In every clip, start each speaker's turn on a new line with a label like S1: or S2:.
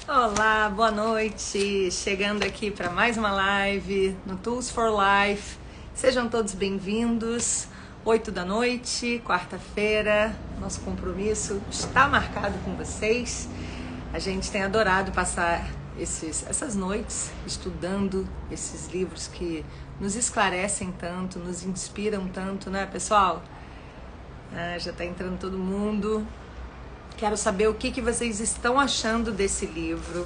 S1: Olá, boa noite. Chegando aqui para mais uma live no Tools for Life. Sejam todos bem-vindos. 8 da noite, quarta-feira. Nosso compromisso está marcado com vocês. A gente tem adorado passar essas noites estudando esses livros que nos esclarecem tanto, nos inspiram tanto, né, pessoal? Já está entrando todo mundo. Quero saber o que vocês estão achando desse livro.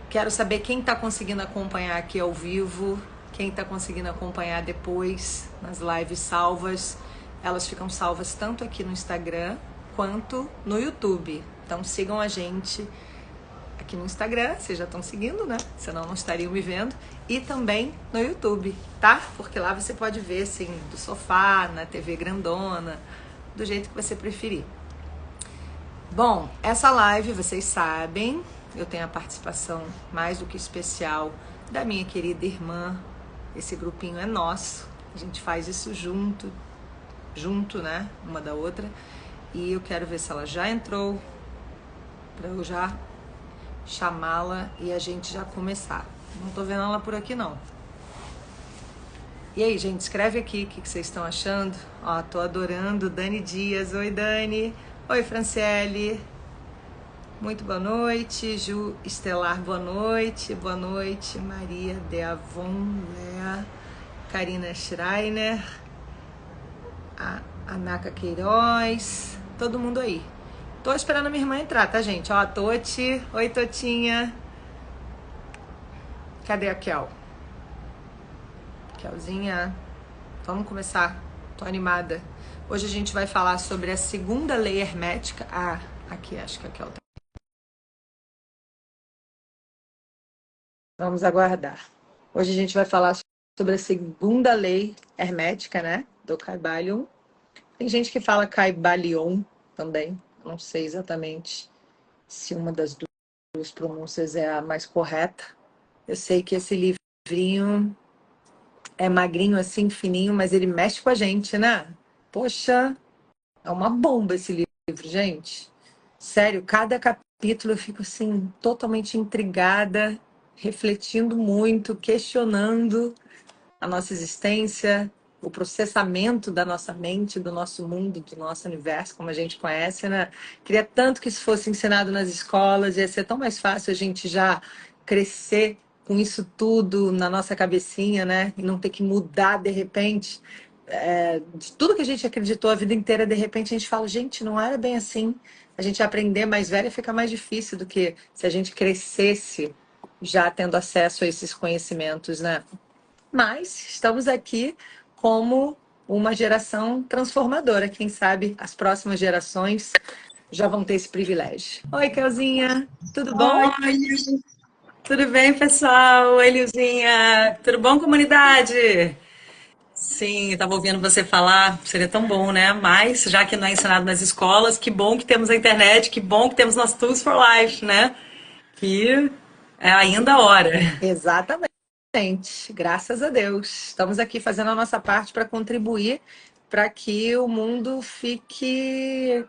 S1: Quero saber quem está conseguindo acompanhar aqui ao vivo, quem está conseguindo acompanhar depois nas lives salvas. Elas ficam salvas tanto aqui no Instagram quanto no YouTube. Então sigam a gente aqui no Instagram, vocês já estão seguindo, né? Senão não estariam me vendo. E também no YouTube, tá? Porque lá você pode ver, assim, do sofá, na TV grandona, do jeito que você preferir. Bom, essa live, vocês sabem, eu tenho a participação mais do que especial da minha querida irmã. Esse grupinho é nosso, a gente faz isso junto, né, uma da outra. E eu quero ver se ela já entrou, para eu já chamá-la e a gente já começar. Não tô vendo ela por aqui, não. E aí, gente, escreve aqui o que vocês estão achando. Ó, tô adorando Dani Dias. Oi, Dani. Oi, Franciele. Muito boa noite. Ju Estelar, boa noite. Boa noite, Maria de Avon, Lea, Karina Schreiner, a Anaka Queiroz, todo mundo aí. Tô esperando a minha irmã entrar, tá, gente? Ó, a Toti. Oi, Totinha. Cadê a Kel? Kelzinha. Vamos começar. Tô animada. Hoje a gente vai falar sobre a segunda lei hermética. Ah, aqui acho que a Kel tá. Vamos aguardar. Hoje a gente vai falar sobre a segunda lei hermética, né? Do Kybalion. Tem gente que fala Kybalion também. Não sei exatamente se uma das duas pronúncias é a mais correta. Eu sei que esse livrinho é magrinho assim, fininho, mas ele mexe com a gente, né? Poxa, é uma bomba esse livro, gente. Sério, cada capítulo eu fico assim, totalmente intrigada, refletindo muito, questionando a nossa existência, o processamento da nossa mente, do nosso mundo, do nosso universo, como a gente conhece, né? Queria tanto que isso fosse ensinado nas escolas, ia ser tão mais fácil a gente já crescer com isso tudo na nossa cabecinha, né? E não ter que mudar de repente. De tudo que a gente acreditou a vida inteira, de repente a gente fala, gente, não era bem assim. A gente aprender mais velha fica mais difícil do que se a gente crescesse já tendo acesso a esses conhecimentos, né? Mas estamos aqui como uma geração transformadora. Quem sabe as próximas gerações já vão ter esse privilégio. Oi, Kelzinha, tudo bom?
S2: Oi, tudo bem, pessoal? Oi, Lilzinha. Tudo bom, comunidade? Sim, estava ouvindo você falar, seria tão bom, né? Mas, já que não é ensinado nas escolas, que bom que temos a internet, que bom que temos nosso Tools for Life, né? Que é ainda a hora.
S1: Exatamente. Graças a Deus. Estamos aqui fazendo a nossa parte para contribuir para que o mundo fique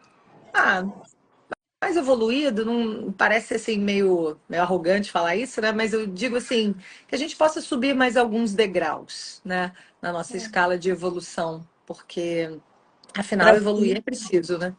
S1: mais evoluído. Não parece assim meio arrogante falar isso, né? Mas eu digo assim, que a gente possa subir mais alguns degraus, né? Na nossa escala de evolução, porque afinal evoluir é preciso, né?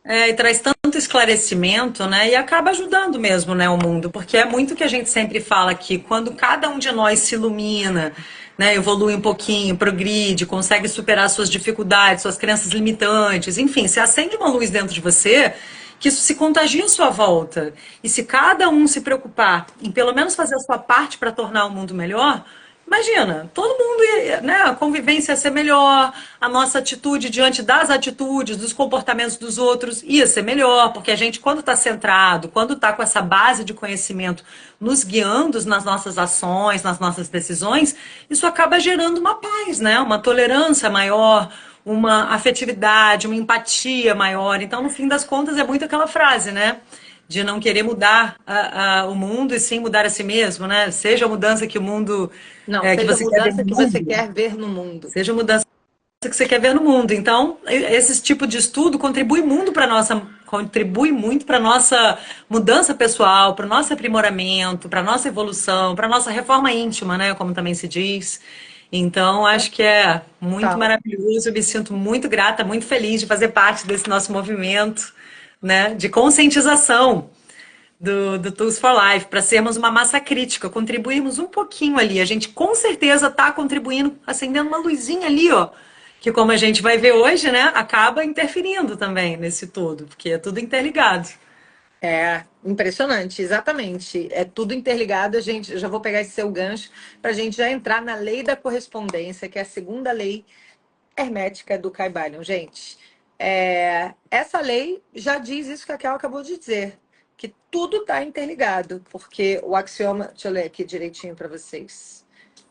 S2: E traz tanto esclarecimento, né? E acaba ajudando mesmo, né, o mundo, porque é muito que a gente sempre fala aqui, quando cada um de nós se ilumina, né, evolui um pouquinho, progride, consegue superar suas dificuldades, suas crenças limitantes, enfim, se acende uma luz dentro de você, que isso se contagia à sua volta. E se cada um se preocupar em pelo menos fazer a sua parte para tornar o mundo melhor, imagina, todo mundo, né, a convivência ia ser melhor, a nossa atitude diante das atitudes, dos comportamentos dos outros ia ser melhor, porque a gente, quando está centrado, quando está com essa base de conhecimento nos guiando nas nossas ações, nas nossas decisões, isso acaba gerando uma paz, né, uma tolerância maior, uma afetividade, uma empatia maior. Então, no fim das contas, é muito aquela frase, né? De não querer mudar o mundo e sim mudar a si mesmo, né? Seja a mudança que o mundo
S1: Não,
S2: que
S1: seja a
S2: você quer ver
S1: mudança
S2: no
S1: que você
S2: mundo,
S1: quer ver no mundo.
S2: seja a mudança que você quer ver no mundo. Então, esse tipo de estudo contribui muito para a nossa contribui muito para nossa mudança pessoal, para o nosso aprimoramento, para nossa evolução, para nossa reforma íntima, né? Como também se diz. Então, acho que é muito
S1: Tal.
S2: maravilhoso. Eu me sinto muito grata, muito feliz de fazer parte desse nosso movimento, né? De conscientização do Tools for Life, para sermos uma massa crítica, contribuirmos um pouquinho ali. A gente com certeza está contribuindo, acendendo uma luzinha ali, ó, que como a gente vai ver hoje, né, acaba interferindo também nesse todo, porque é tudo interligado.
S1: É impressionante, exatamente. É tudo interligado. A gente, eu já vou pegar esse seu gancho para a gente já entrar na lei da correspondência, que é a segunda lei hermética do Kybalion. Gente, essa lei já diz isso que a Kel acabou de dizer, que tudo está interligado, porque o axioma, deixa eu ler aqui direitinho para vocês.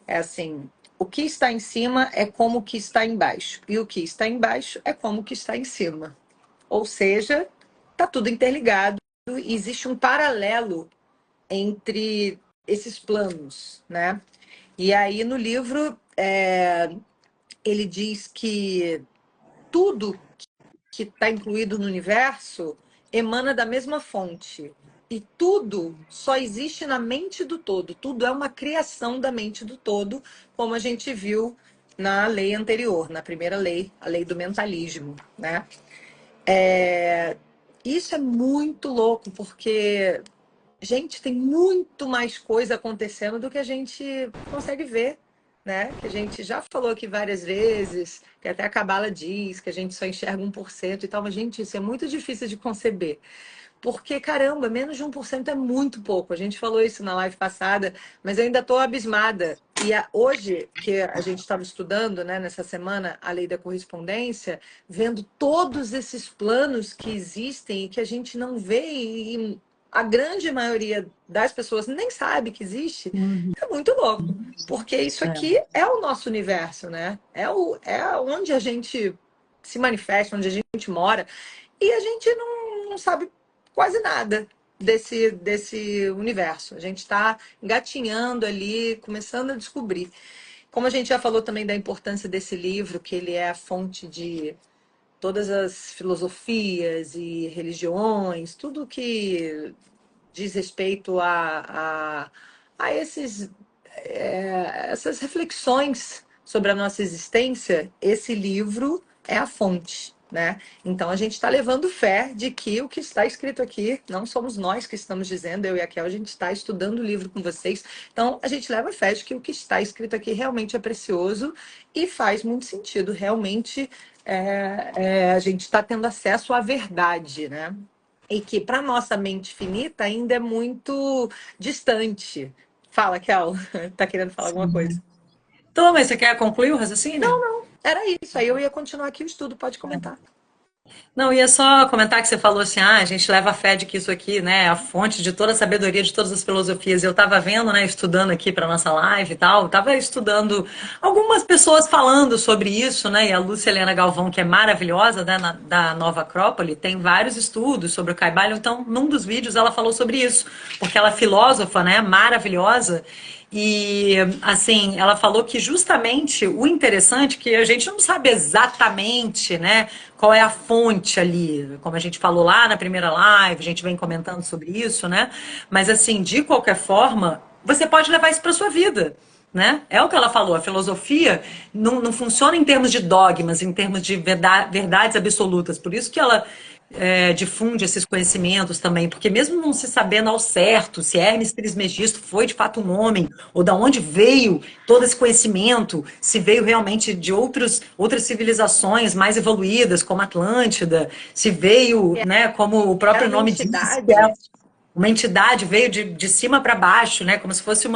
S1: É assim, o que está em cima é como o que está embaixo, e o que está embaixo é como o que está em cima. Ou seja, está tudo interligado e existe um paralelo entre esses planos, né? E aí no livro ele diz que tudo que está incluído no universo emana da mesma fonte. E tudo só existe na mente do todo. Tudo é uma criação da mente do todo, como a gente viu na lei anterior, na primeira lei, a lei do mentalismo, né? Isso é muito louco, porque, gente, tem muito mais coisa acontecendo do que a gente consegue ver, né? Que a gente já falou aqui várias vezes, que até a Cabala diz que a gente só enxerga 1% e tal, mas, gente, isso é muito difícil de conceber. Porque, caramba, menos de 1% é muito pouco. A gente falou isso na live passada, mas eu ainda estou abismada. E hoje, que a gente estava estudando, né, nessa semana, a lei da correspondência, vendo todos esses planos que existem e que a gente não vê e a grande maioria das pessoas nem sabe que existe, é muito louco. Porque isso aqui é o nosso universo, né? É onde a gente se manifesta, onde a gente mora. E a gente não sabe quase nada desse universo. A gente está engatinhando ali, começando a descobrir. Como a gente já falou também da importância desse livro, que ele é a fonte de todas as filosofias e religiões, tudo que diz respeito a essas reflexões sobre a nossa existência, esse livro é a fonte, né? Então a gente está levando fé de que o que está escrito aqui, não somos nós que estamos dizendo, eu e a Kel, a gente está estudando o livro com vocês, então a gente leva fé de que o que está escrito aqui realmente é precioso e faz muito sentido, realmente a gente está tendo acesso à verdade, né? E que para nossa mente finita ainda é muito distante. Fala, Kel, tá querendo falar alguma coisa?
S2: Então, mas você quer concluir o raciocínio?
S1: Era isso, aí eu ia continuar aqui o estudo, pode comentar.
S2: Não, ia só comentar que você falou assim, a gente leva a fé de que isso aqui, né, é a fonte de toda a sabedoria, de todas as filosofias. Eu estava vendo, né, estudando aqui para nossa live e tal, estava estudando algumas pessoas falando sobre isso, né, e a Lúcia Helena Galvão, que é maravilhosa, né, da Nova Acrópole, tem vários estudos sobre o Kybalion, então, num dos vídeos ela falou sobre isso, porque ela é filósofa, né, maravilhosa, e, assim, ela falou que justamente o interessante é que a gente não sabe exatamente, né, qual é a fonte ali, como a gente falou lá na primeira live, a gente vem comentando sobre isso, né? Mas, assim, de qualquer forma, você pode levar isso para sua vida, né? É o que ela falou, a filosofia não funciona em termos de dogmas, em termos de verdades absolutas, por isso que ela difunde esses conhecimentos também, porque mesmo não se sabendo ao certo se Hermes Trismegisto foi de fato um homem, ou da onde veio todo esse conhecimento, se veio realmente de outras civilizações mais evoluídas, como Atlântida, se veio, né, como o próprio nome diz, uma entidade veio de cima para baixo, né, como se fosse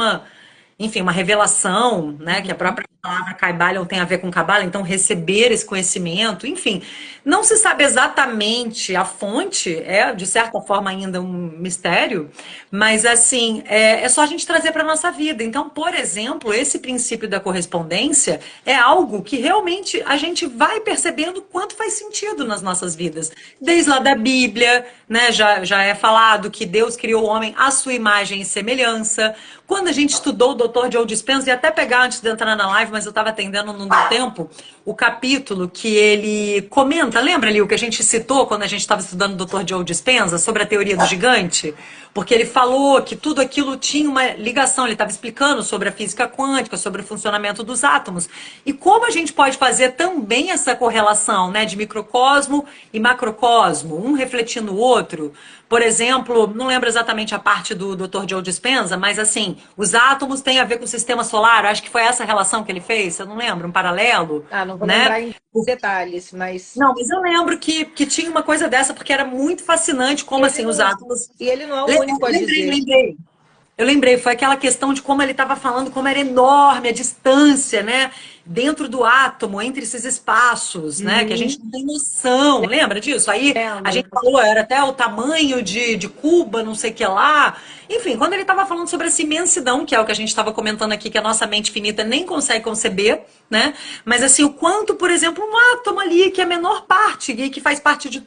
S2: enfim, uma revelação, né, que a própria palavra Kybalion tem a ver com Cabala, então receber esse conhecimento, enfim, não se sabe exatamente a fonte, de certa forma ainda um mistério, mas assim, é só a gente trazer para a nossa vida. Então, por exemplo, esse princípio da correspondência é algo que realmente a gente vai percebendo quanto faz sentido nas nossas vidas. Desde lá da Bíblia, né, já é falado que Deus criou o homem à sua imagem e semelhança. Quando a gente estudou o Dr. Joe Dispenza, e até pegar antes de entrar na live mas eu estava atendendo, não deu tempo, o capítulo que ele comenta, lembra ali o que a gente citou quando a gente estava estudando o Dr. Joe Dispenza sobre a teoria do gigante? Porque ele falou que tudo aquilo tinha uma ligação, ele estava explicando sobre a física quântica, sobre o funcionamento dos átomos. E como a gente pode fazer também essa correlação, né, de microcosmo e macrocosmo, um refletindo o outro. Por exemplo, não lembro exatamente a parte do Dr. Joe Dispenza, mas assim, os átomos têm a ver com o sistema solar, acho que foi essa relação que ele fez, eu não lembro, um paralelo,
S1: Não vou
S2: né?
S1: lembrar em detalhes, mas...
S2: Não, mas eu lembro que tinha uma coisa dessa, porque era muito fascinante como assim os átomos...
S1: E ele não é o único a dizer.
S2: Lembrei. Eu lembrei, foi aquela questão de como ele estava falando, como era enorme a distância, né? Dentro do átomo, entre esses espaços, né? Que a gente não tem noção. Lembra disso? Aí a gente falou, era até o tamanho de Cuba, não sei o que lá. Enfim, quando ele estava falando sobre essa imensidão, que é o que a gente estava comentando aqui, que a nossa mente finita nem consegue conceber, né? Mas assim, o quanto, por exemplo, um átomo ali, que é a menor parte, e que faz parte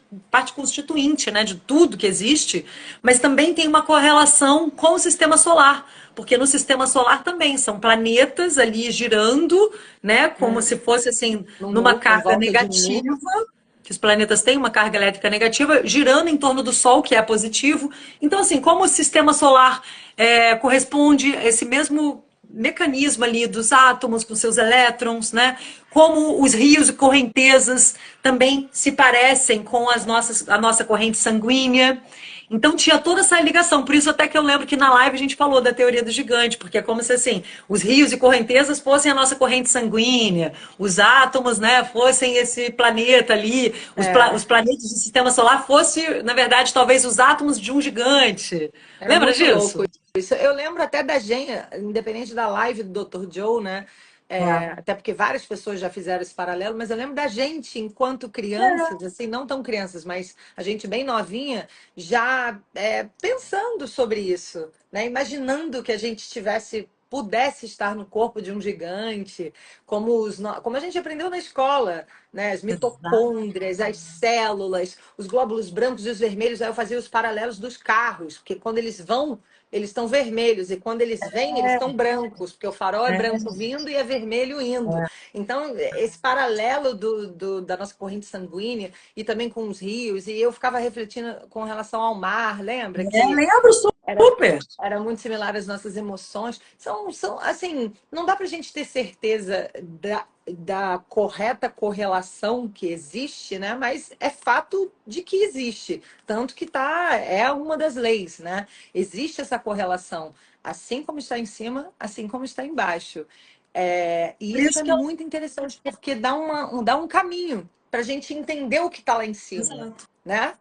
S2: constituinte, né? De tudo que existe, mas também tem uma correlação com o sistema solar. Porque no sistema solar também são planetas ali girando, né? Como se fosse assim, numa carga negativa. Que os planetas têm uma carga elétrica negativa, girando em torno do Sol, que é positivo. Então, assim, como o sistema solar corresponde a esse mesmo mecanismo ali dos átomos com seus elétrons, né? Como os rios e correntezas também se parecem com a nossa corrente sanguínea. Então tinha toda essa ligação, por isso até que eu lembro que na live a gente falou da teoria do gigante, porque é como se assim, os rios e correntezas fossem a nossa corrente sanguínea, os átomos, né, fossem esse planeta ali, os planetas do sistema solar fossem, na verdade, talvez os átomos de um gigante. Lembra disso?
S1: Louco isso. Eu lembro até da gente, independente da live do Dr. Joe, né? Até porque várias pessoas já fizeram esse paralelo, mas eu lembro da gente, enquanto crianças, assim, não tão crianças, mas a gente bem novinha, já pensando sobre isso, né? Imaginando que a gente pudesse estar no corpo de um gigante, como a gente aprendeu na escola, né? As mitocôndrias, as células, os glóbulos brancos e os vermelhos. Aí eu fazia os paralelos dos carros, porque quando eles vão, eles estão vermelhos, e quando eles vêm, eles estão brancos, porque o farol é branco vindo e é vermelho indo. Então, esse paralelo da nossa corrente sanguínea, e também com os rios, e eu ficava refletindo com relação ao mar, lembra?
S2: Lembro, super!
S1: Era muito similar às nossas emoções. São, assim, não dá pra gente ter certeza da correta correlação que existe, né? Mas é fato de que existe. Tanto que é uma das leis, né? Existe essa correlação. Assim como está em cima, assim como está embaixo. E isso é muito interessante, porque dá um caminho para a gente entender o que está lá em cima. Né?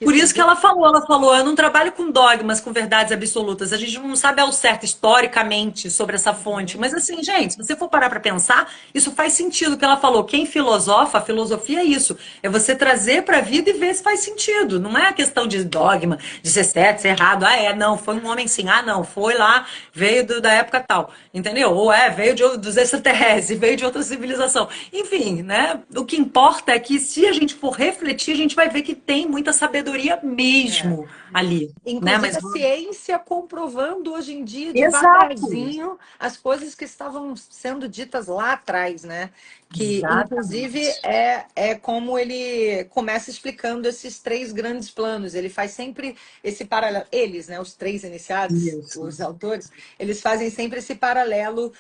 S2: Por isso que ela falou, eu não trabalho com dogmas, com verdades absolutas. A gente não sabe ao certo historicamente sobre essa fonte. Mas assim, gente, se você for parar para pensar, isso faz sentido o que ela falou. Quem filosofa, a filosofia é isso. É você trazer para a vida e ver se faz sentido. Não é a questão de dogma, de ser certo, ser errado. Não, foi um homem sim. Não, foi lá, veio da época tal. Entendeu? Ou veio dos extraterrestres, veio de outra civilização. Enfim, né? O que importa é que se a gente for refletir, a gente vai ver que tem muita sabedoria mesmo ali.
S1: Inclusive,
S2: né?
S1: a ciência comprovando hoje em dia devagarzinho as coisas que estavam sendo ditas lá atrás, né? Que, inclusive, é como ele começa explicando esses 3 grandes planos. Ele faz sempre esse paralelo. Eles, né, os 3 iniciados, os autores, eles fazem sempre esse paralelo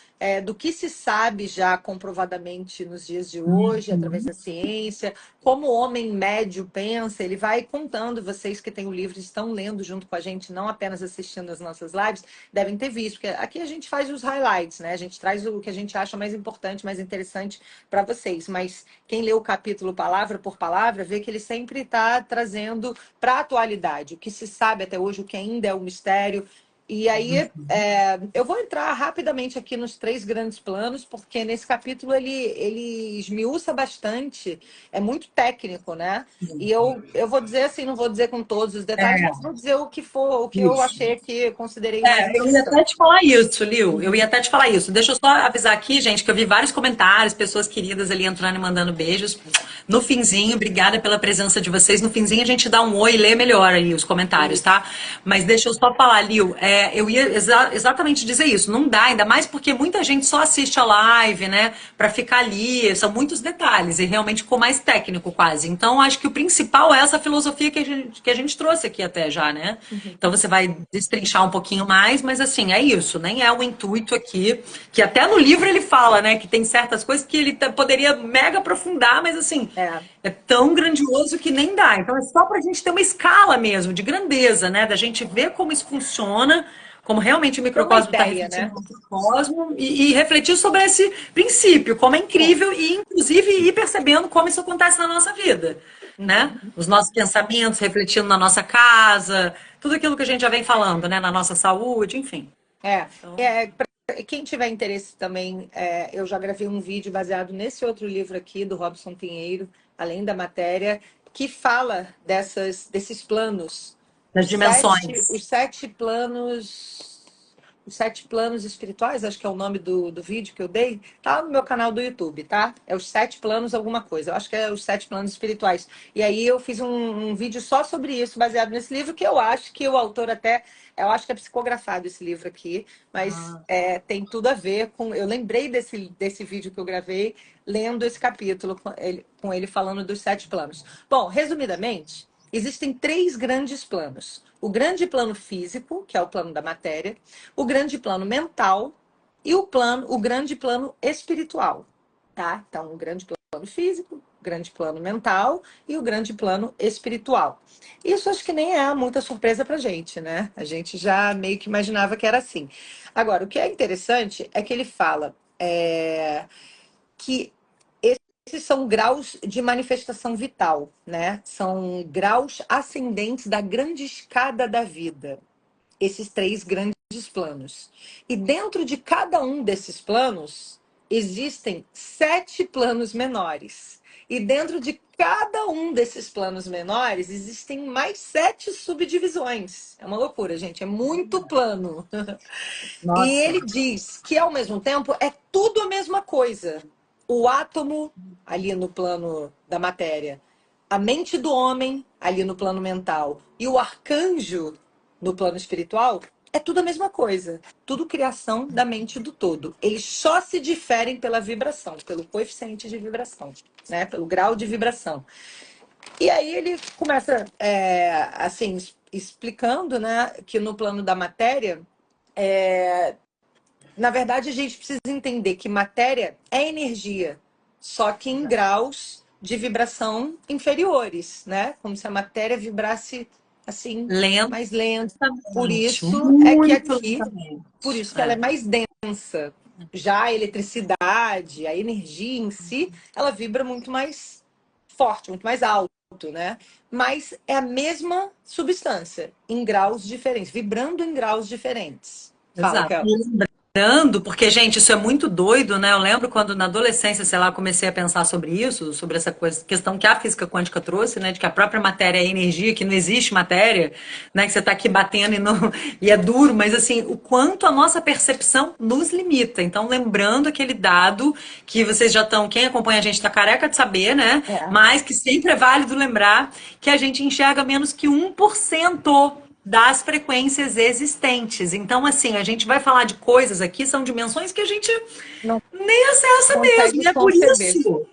S1: do que se sabe já comprovadamente nos dias de hoje, através da ciência, como o homem médio pensa. Ele vai contando, vocês que têm o livro estão lendo junto com a gente, não apenas assistindo as nossas lives, devem ter visto, porque aqui a gente faz os highlights, né? A gente traz o que a gente acha mais importante, mais interessante para vocês, mas quem lê o capítulo palavra por palavra vê que ele sempre está trazendo para a atualidade o que se sabe até hoje, o que ainda é um mistério. E aí, eu vou entrar rapidamente aqui nos 3 grandes planos, porque nesse capítulo ele esmiuça bastante, é muito técnico, né? E eu vou dizer assim, não vou dizer com todos os detalhes, mas vou dizer o que eu achei que considerei mais
S2: eu ia até te falar isso, Liu, eu ia até te falar isso. Deixa eu só avisar aqui, gente, que eu vi vários comentários, pessoas queridas ali entrando e mandando beijos. No finzinho, obrigada pela presença de vocês. No finzinho a gente dá um oi e lê melhor aí os comentários, tá? Mas deixa eu só falar, Liu, eu ia exatamente dizer isso. Não dá, ainda mais porque muita gente só assiste a live, né? Pra ficar ali. São muitos detalhes e realmente ficou mais técnico quase. Então, acho que o principal é essa filosofia que a gente trouxe aqui até já, né? Então, você vai destrinchar um pouquinho mais, mas assim, é isso. Nem é o intuito aqui. Que até no livro ele fala, né? Que tem certas coisas que ele poderia mega aprofundar, mas assim, é tão grandioso que nem dá. Então, é só pra gente ter uma escala mesmo, de grandeza, né? Da gente ver como isso funciona, como realmente o
S1: Tem uma
S2: microcosmo está
S1: ideia,
S2: refletindo
S1: né?
S2: no microcosmo e refletir sobre esse princípio, como é incrível e, inclusive, ir percebendo como isso acontece na nossa vida, né? Os nossos pensamentos refletindo na nossa casa, tudo aquilo que a gente já vem falando, né? Na nossa saúde, enfim.
S1: É,
S2: Então,
S1: pra quem tiver interesse também, eu já gravei um vídeo baseado nesse outro livro aqui, do Robson Pinheiro, Além da Matéria, que fala desses planos,
S2: das dimensões.
S1: os sete planos. Os sete planos espirituais, acho que é o nome do vídeo que eu dei, tá no meu canal do YouTube, tá? É os sete planos alguma coisa, eu acho que é os sete planos espirituais. E aí eu fiz um vídeo só sobre isso, baseado nesse livro, que eu acho que o autor até, eu acho que é psicografado esse livro aqui, mas
S2: Ah,
S1: tem tudo a ver com, eu lembrei desse vídeo que eu gravei, lendo esse capítulo, com ele falando dos sete planos. Bom, resumidamente, existem três grandes planos. O grande plano físico, que é o plano da matéria, o grande plano mental e o grande plano espiritual, tá? Então, o grande plano físico, o grande plano mental e o grande plano espiritual. Isso acho que nem é muita surpresa pra gente, né? A gente já meio que imaginava que era assim. Agora, o que é interessante é que ele fala que esses são graus de manifestação vital, né? São graus ascendentes da grande escada da vida. Esses três grandes planos. E dentro de cada um desses planos, existem sete planos menores. E dentro de cada um desses planos menores, existem mais sete subdivisões. É uma loucura, gente. É muito plano. E
S2: nossa,
S1: ele diz que, ao mesmo tempo, é tudo a mesma coisa. O átomo, ali no plano da matéria, a mente do homem, ali no plano mental, e o arcanjo, no plano espiritual, é tudo a mesma coisa. Tudo criação da mente do todo. Eles só se diferem pela vibração, pelo coeficiente de vibração, né? Pelo grau de vibração. E aí ele começa, assim, explicando, né, que no plano da matéria, na verdade, a gente precisa entender que matéria é energia, só que em graus de vibração inferiores, né? Como se a matéria vibrasse assim, mais lento. Por
S2: lentamente,
S1: isso é que
S2: muito
S1: aqui, por
S2: lentamente.
S1: isso que ela é mais densa. Já a eletricidade, a energia em si, ela vibra muito mais forte, muito mais alto, né? Mas é a mesma substância, em graus diferentes, vibrando em graus diferentes. Fala,
S2: Exato.
S1: Kel.
S2: Lembrando, porque, gente, isso é muito doido, né? Eu lembro quando na adolescência, sei lá, eu comecei a pensar sobre isso, sobre essa questão que a física quântica trouxe, né? De que a própria matéria é energia, que não existe matéria, né? Que você está aqui batendo e é duro, mas assim, o quanto a nossa percepção nos limita. Então, lembrando aquele dado que vocês já estão, quem acompanha a gente está careca de saber, né?
S1: É.
S2: Mas que sempre é válido lembrar que a gente enxerga menos que 1% das frequências existentes. Então, assim, a gente vai falar de coisas aqui, são dimensões que a gente
S1: Não
S2: nem acessa mesmo.
S1: consegue
S2: E é por
S1: conceber.
S2: isso.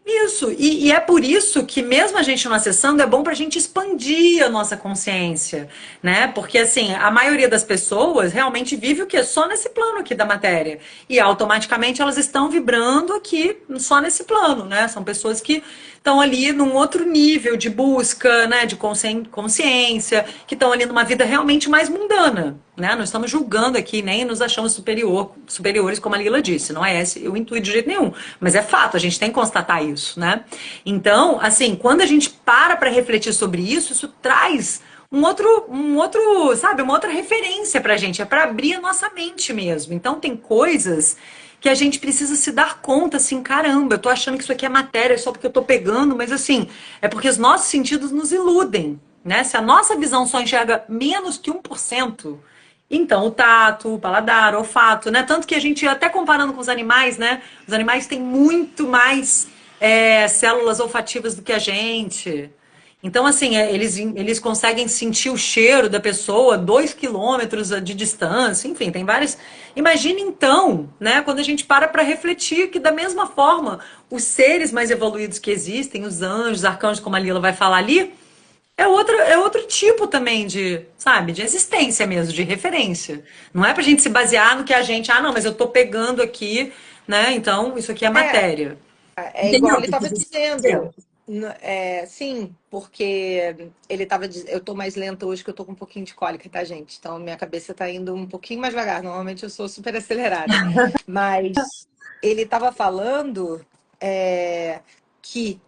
S2: Isso, e é por isso que mesmo a gente não acessando, é bom para a gente expandir a nossa consciência, né? Porque assim, a maioria das pessoas realmente vive o quê? Só nesse plano aqui da matéria. E automaticamente elas estão vibrando aqui só nesse plano, né? São pessoas que estão ali num outro nível de busca, né? De consciência, que estão ali numa vida realmente mais mundana, né? Não estamos julgando aqui, nem nos achamos superiores, como a Lila disse. Não é esse o intuito de jeito nenhum. Mas é fato, a gente tem que constatar isso, né? Então, assim, quando a gente para refletir sobre isso, isso traz sabe, uma outra referência pra gente. É para abrir a nossa mente mesmo. Então, tem coisas que a gente precisa se dar conta, assim, caramba, eu tô achando que isso aqui é matéria só porque eu tô pegando, mas assim, é porque os nossos sentidos nos iludem, né? Se a nossa visão só enxerga menos que 1%, então o tato, o paladar, o olfato, né? Tanto que a gente, até comparando com os animais, né? Os animais têm muito mais células olfativas do que a gente. Então, assim, eles conseguem sentir o cheiro da pessoa 2 quilômetros de distância, enfim, tem vários. Imagina então, né, quando a gente para refletir que, da mesma forma, os seres mais evoluídos que existem, os anjos, arcanjos, como a Lila vai falar ali, é outro tipo também de, sabe, de existência mesmo, de referência. Não é pra gente se basear no que a gente, não, mas eu tô pegando aqui, né, então isso aqui é
S3: É,
S2: matéria.
S3: é igual
S2: Entendeu?
S3: ele estava dizendo. Sim, porque ele estava dizendo. Eu tô mais lenta hoje que eu tô com um pouquinho de cólica, tá, gente? Então minha cabeça tá indo um pouquinho mais devagar. Normalmente eu sou super acelerada. Mas ele estava falando que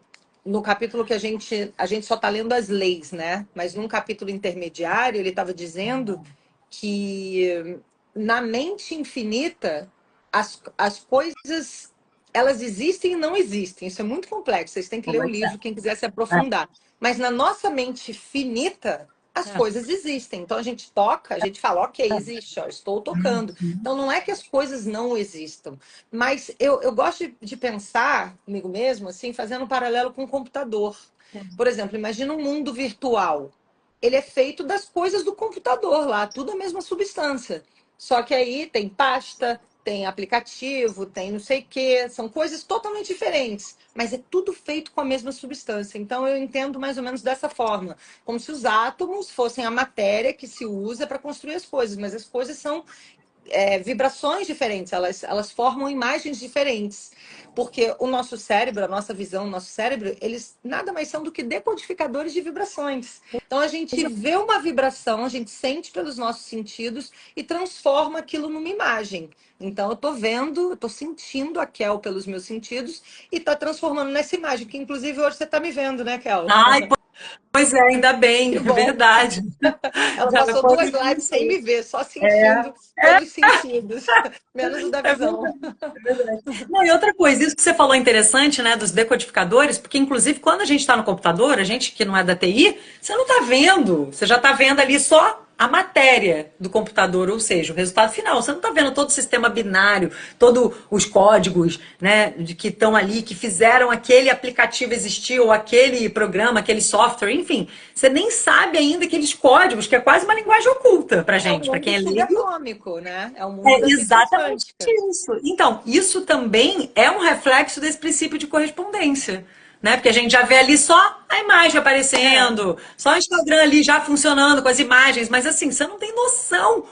S3: no capítulo que a gente só tá lendo as leis, né? Mas num capítulo intermediário, ele estava dizendo que na mente infinita as coisas elas existem e não existem. Isso é muito complexo. Vocês têm que ler o livro, quem quiser se aprofundar. Mas na nossa mente finita, as coisas existem. Então a gente toca, a gente fala, ok, existe, ó, estou tocando. Então não é que as coisas não existam. Mas eu gosto de pensar comigo mesmo, assim, fazendo um paralelo com o computador. Por exemplo, imagina um mundo virtual. Ele é feito das coisas do computador lá, tudo a mesma substância. Só que aí tem pasta, tem aplicativo, tem não sei o quê, são coisas totalmente diferentes, mas é tudo feito com a mesma substância. Então eu entendo mais ou menos dessa forma, como se os átomos fossem a matéria que se usa para construir as coisas, mas as coisas são vibrações diferentes, elas formam imagens diferentes. Porque o nosso cérebro, a nossa visão, o nosso cérebro, eles nada mais são do que decodificadores de vibrações. Então a gente vê uma vibração, a gente sente pelos nossos sentidos e transforma aquilo numa imagem. Então eu estou vendo, eu estou sentindo a Kel pelos meus sentidos e está transformando nessa imagem, que inclusive hoje você está me vendo, né, Kel?
S2: Ai, pois é, ainda bem,
S3: Que
S2: é
S3: bom.
S2: verdade.
S3: Ela
S2: Já
S3: passou
S2: pode
S3: 2 lives sem
S2: ser.
S3: me ver, só
S2: É,
S3: sentindo pelos sentidos, menos o da
S2: é
S3: visão.
S2: verdade, é verdade. Não, e outra coisa, isso que você falou é interessante, né, dos decodificadores, porque inclusive quando a gente está no computador, a gente que não é da TI, você não está vendo, você já está vendo ali só a matéria do computador, ou seja, o resultado final. Você não está vendo todo o sistema binário, todos os códigos, né, que estão ali, que fizeram aquele aplicativo existir, ou aquele programa, aquele software, enfim. Você nem sabe ainda aqueles códigos, que é quase uma linguagem oculta para
S3: É o
S2: gente, para
S3: mundo
S2: quem é leigo.
S3: subatômico, né? É o mundo
S2: É
S3: da física
S2: exatamente
S3: quântica.
S2: isso. Então, isso também é um reflexo desse princípio de correspondência, né? Porque a gente já vê ali só a imagem
S3: É,
S2: aparecendo, só o Instagram ali já funcionando com as imagens, mas assim, você não tem noção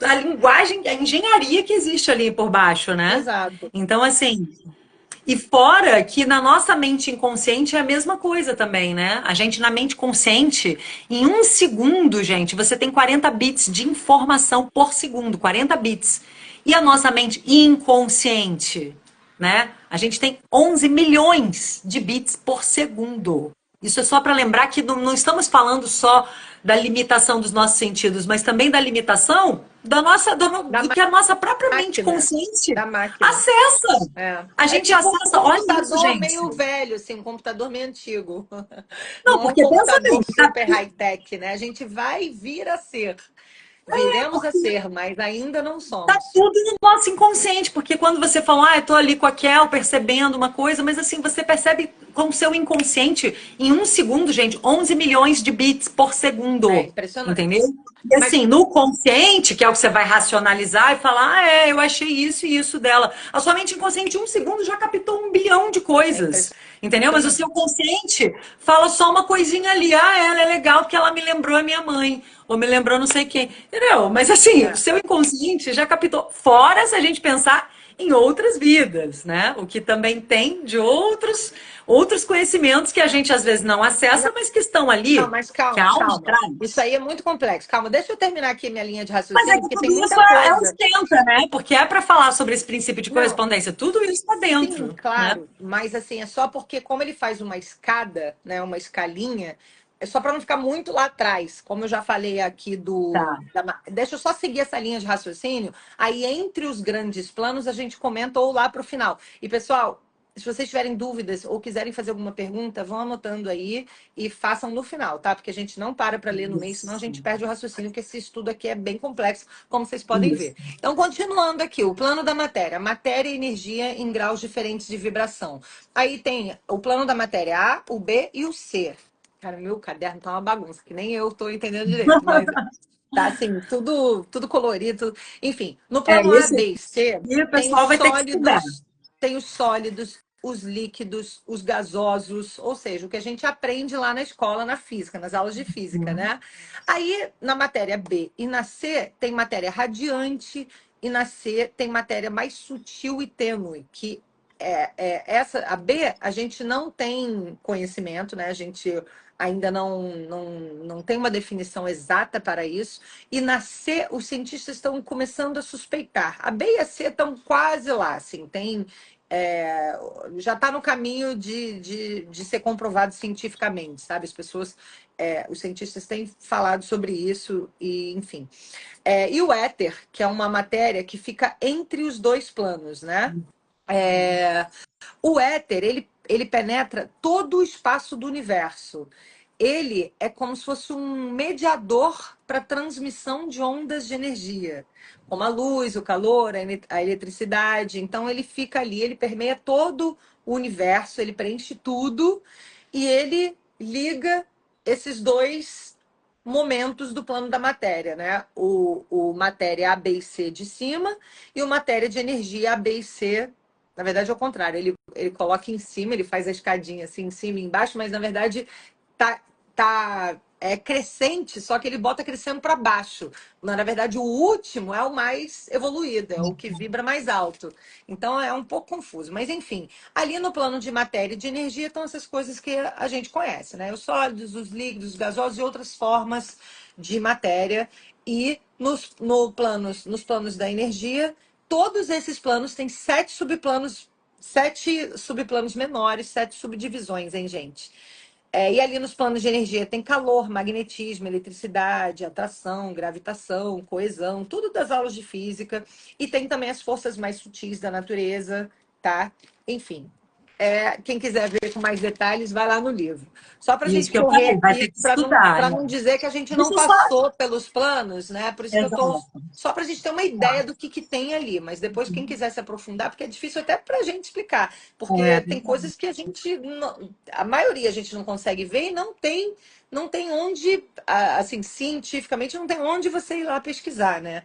S2: a linguagem, a engenharia que existe ali por baixo, né?
S3: exato.
S2: Então, assim, e fora que na nossa mente inconsciente é a mesma coisa também, né? A gente na mente consciente, em um segundo, gente, você tem 40 bits de informação por segundo, 40 bits. E a nossa mente inconsciente, né? A gente tem 11 milhões de bits por segundo. Isso é só para lembrar que não estamos falando só da limitação dos nossos sentidos, mas também da limitação da nossa,
S3: Da
S2: do que a nossa própria mente
S3: máquina.
S2: consciente
S3: Da máquina.
S2: acessa.
S3: É.
S2: A
S3: É
S2: gente
S3: tipo um
S2: acessa, olha isso,
S3: computador
S2: gente.
S3: meio velho, assim, um computador meio antigo.
S2: Não,
S3: Não é um
S2: porque pensa
S3: computador
S2: bem, tá,
S3: super high-tech, né? A gente vai vir a ser. Viremos a ser, mas ainda não
S2: tá
S3: somos.
S2: tudo no nosso inconsciente, porque quando você fala, eu tô ali com a Kel percebendo uma coisa, mas assim, você percebe com o seu inconsciente, em um segundo, gente, 11 milhões de bits por
S3: É
S2: segundo, entendeu?
S3: impressionante.
S2: E
S3: Mas
S2: assim, no consciente, que é o que você vai racionalizar e falar, eu achei isso e isso dela. A sua mente inconsciente, em um segundo, já captou 1 bilhão de
S3: é
S2: coisas. Entendeu? Mas o seu
S3: impressionante.
S2: consciente fala só uma coisinha ali. Ela é legal porque ela me lembrou a minha mãe. Ou me lembrou não sei quem. Entendeu? Mas assim, o
S3: É.
S2: seu inconsciente já captou. Fora se a gente pensar em outras vidas, né? O que também tem de outros conhecimentos que a gente às vezes não acessa, mas que estão
S3: Não,
S2: ali,
S3: mas
S2: que a
S3: calma,
S2: alma
S3: calma. Isso
S2: traz.
S3: aí é muito complexo. Calma, deixa eu terminar aqui minha linha de
S2: Mas é
S3: raciocínio,
S2: que
S3: porque tem
S2: tudo isso
S3: muita
S2: é o
S3: coisa.
S2: esquenta, né? Porque é para falar sobre esse princípio de
S3: Não,
S2: correspondência. Tudo isso está
S3: sim,
S2: dentro, né?
S3: claro, mas assim, é só porque como ele faz uma escada, né, uma escalinha, é só para não ficar muito lá atrás, como eu já falei aqui
S2: Tá.
S3: deixa eu só seguir essa linha de raciocínio, aí entre os grandes planos a gente comenta ou lá para o final. E pessoal, se vocês tiverem dúvidas ou quiserem fazer alguma pergunta, vão anotando aí e façam no final, tá? Porque a gente não para ler no meio, senão a
S2: Isso.
S3: gente perde o raciocínio, porque esse estudo aqui é bem complexo, como vocês podem ver.
S2: Isso.
S3: Então, continuando aqui, o plano da matéria. Matéria e energia em graus diferentes de vibração. Aí tem o plano da matéria A, o B e o C. Cara, meu caderno tá uma bagunça, que nem eu tô entendendo direito, mas tá assim, tudo colorido. Enfim, no
S2: É,
S3: plano A,
S2: esse
S3: B e C
S2: aqui o
S3: tem os
S2: pessoal vai ter que estudar.
S3: sólidos, tem os sólidos, os líquidos, os gasosos, ou seja, o que a gente aprende lá na escola, na física, nas aulas de física, né? Aí, na matéria B e na C, tem matéria radiante, e na C tem matéria mais sutil e tênue, que essa, a B, a gente não tem conhecimento, né? A gente ainda não tem uma definição exata para isso. E na C, os cientistas estão começando a suspeitar. A B e a C estão quase lá, assim, já está no caminho de ser comprovado cientificamente, sabe? As pessoas, os cientistas têm falado sobre isso, e enfim. E o éter, que é uma matéria que fica entre os dois planos, né? É, o éter, ele penetra todo o espaço do universo. Ele é como se fosse um mediador para transmissão de ondas de energia, como a luz, o calor, a eletricidade. Então, ele fica ali, ele permeia todo o universo, ele preenche tudo e ele liga esses dois momentos do plano da matéria, né? O matéria A, B e C de cima e o matéria de energia A, B e C. Na verdade, é o contrário. Ele coloca em cima, ele faz a escadinha assim em cima e embaixo, mas na verdade tá crescente, só que ele bota crescendo para baixo. Mas, na verdade, o último é o mais evoluído, é o que vibra mais alto. Então é um pouco confuso. Mas, enfim, ali no plano de matéria e de energia estão essas coisas que a gente conhece, né? Os sólidos, os líquidos, os gasosos e outras formas de matéria. E nos planos da energia, todos esses planos têm sete subplanos menores, sete subdivisões, hein, gente? E ali nos planos de energia tem calor, magnetismo, eletricidade, atração, gravitação, coesão, tudo das aulas de física. E tem também as forças mais sutis da natureza, tá? Enfim, quem quiser ver com mais detalhes, vai lá no livro. Só para a
S2: Isso
S3: gente
S2: que eu
S3: correr
S2: falei, vai ter
S3: aqui,
S2: que estudar.
S3: para não dizer que a gente não
S2: Deixa eu só.
S3: passou pelos planos, né? Por isso que eu tô.
S2: Exato.
S3: Só para a gente ter uma ideia do que tem ali, mas depois, quem quiser se aprofundar, porque é difícil até para a gente explicar,
S2: É,
S3: porque tem coisas que a maioria a gente não consegue ver e não tem onde, assim, cientificamente, não tem onde você ir lá pesquisar, né?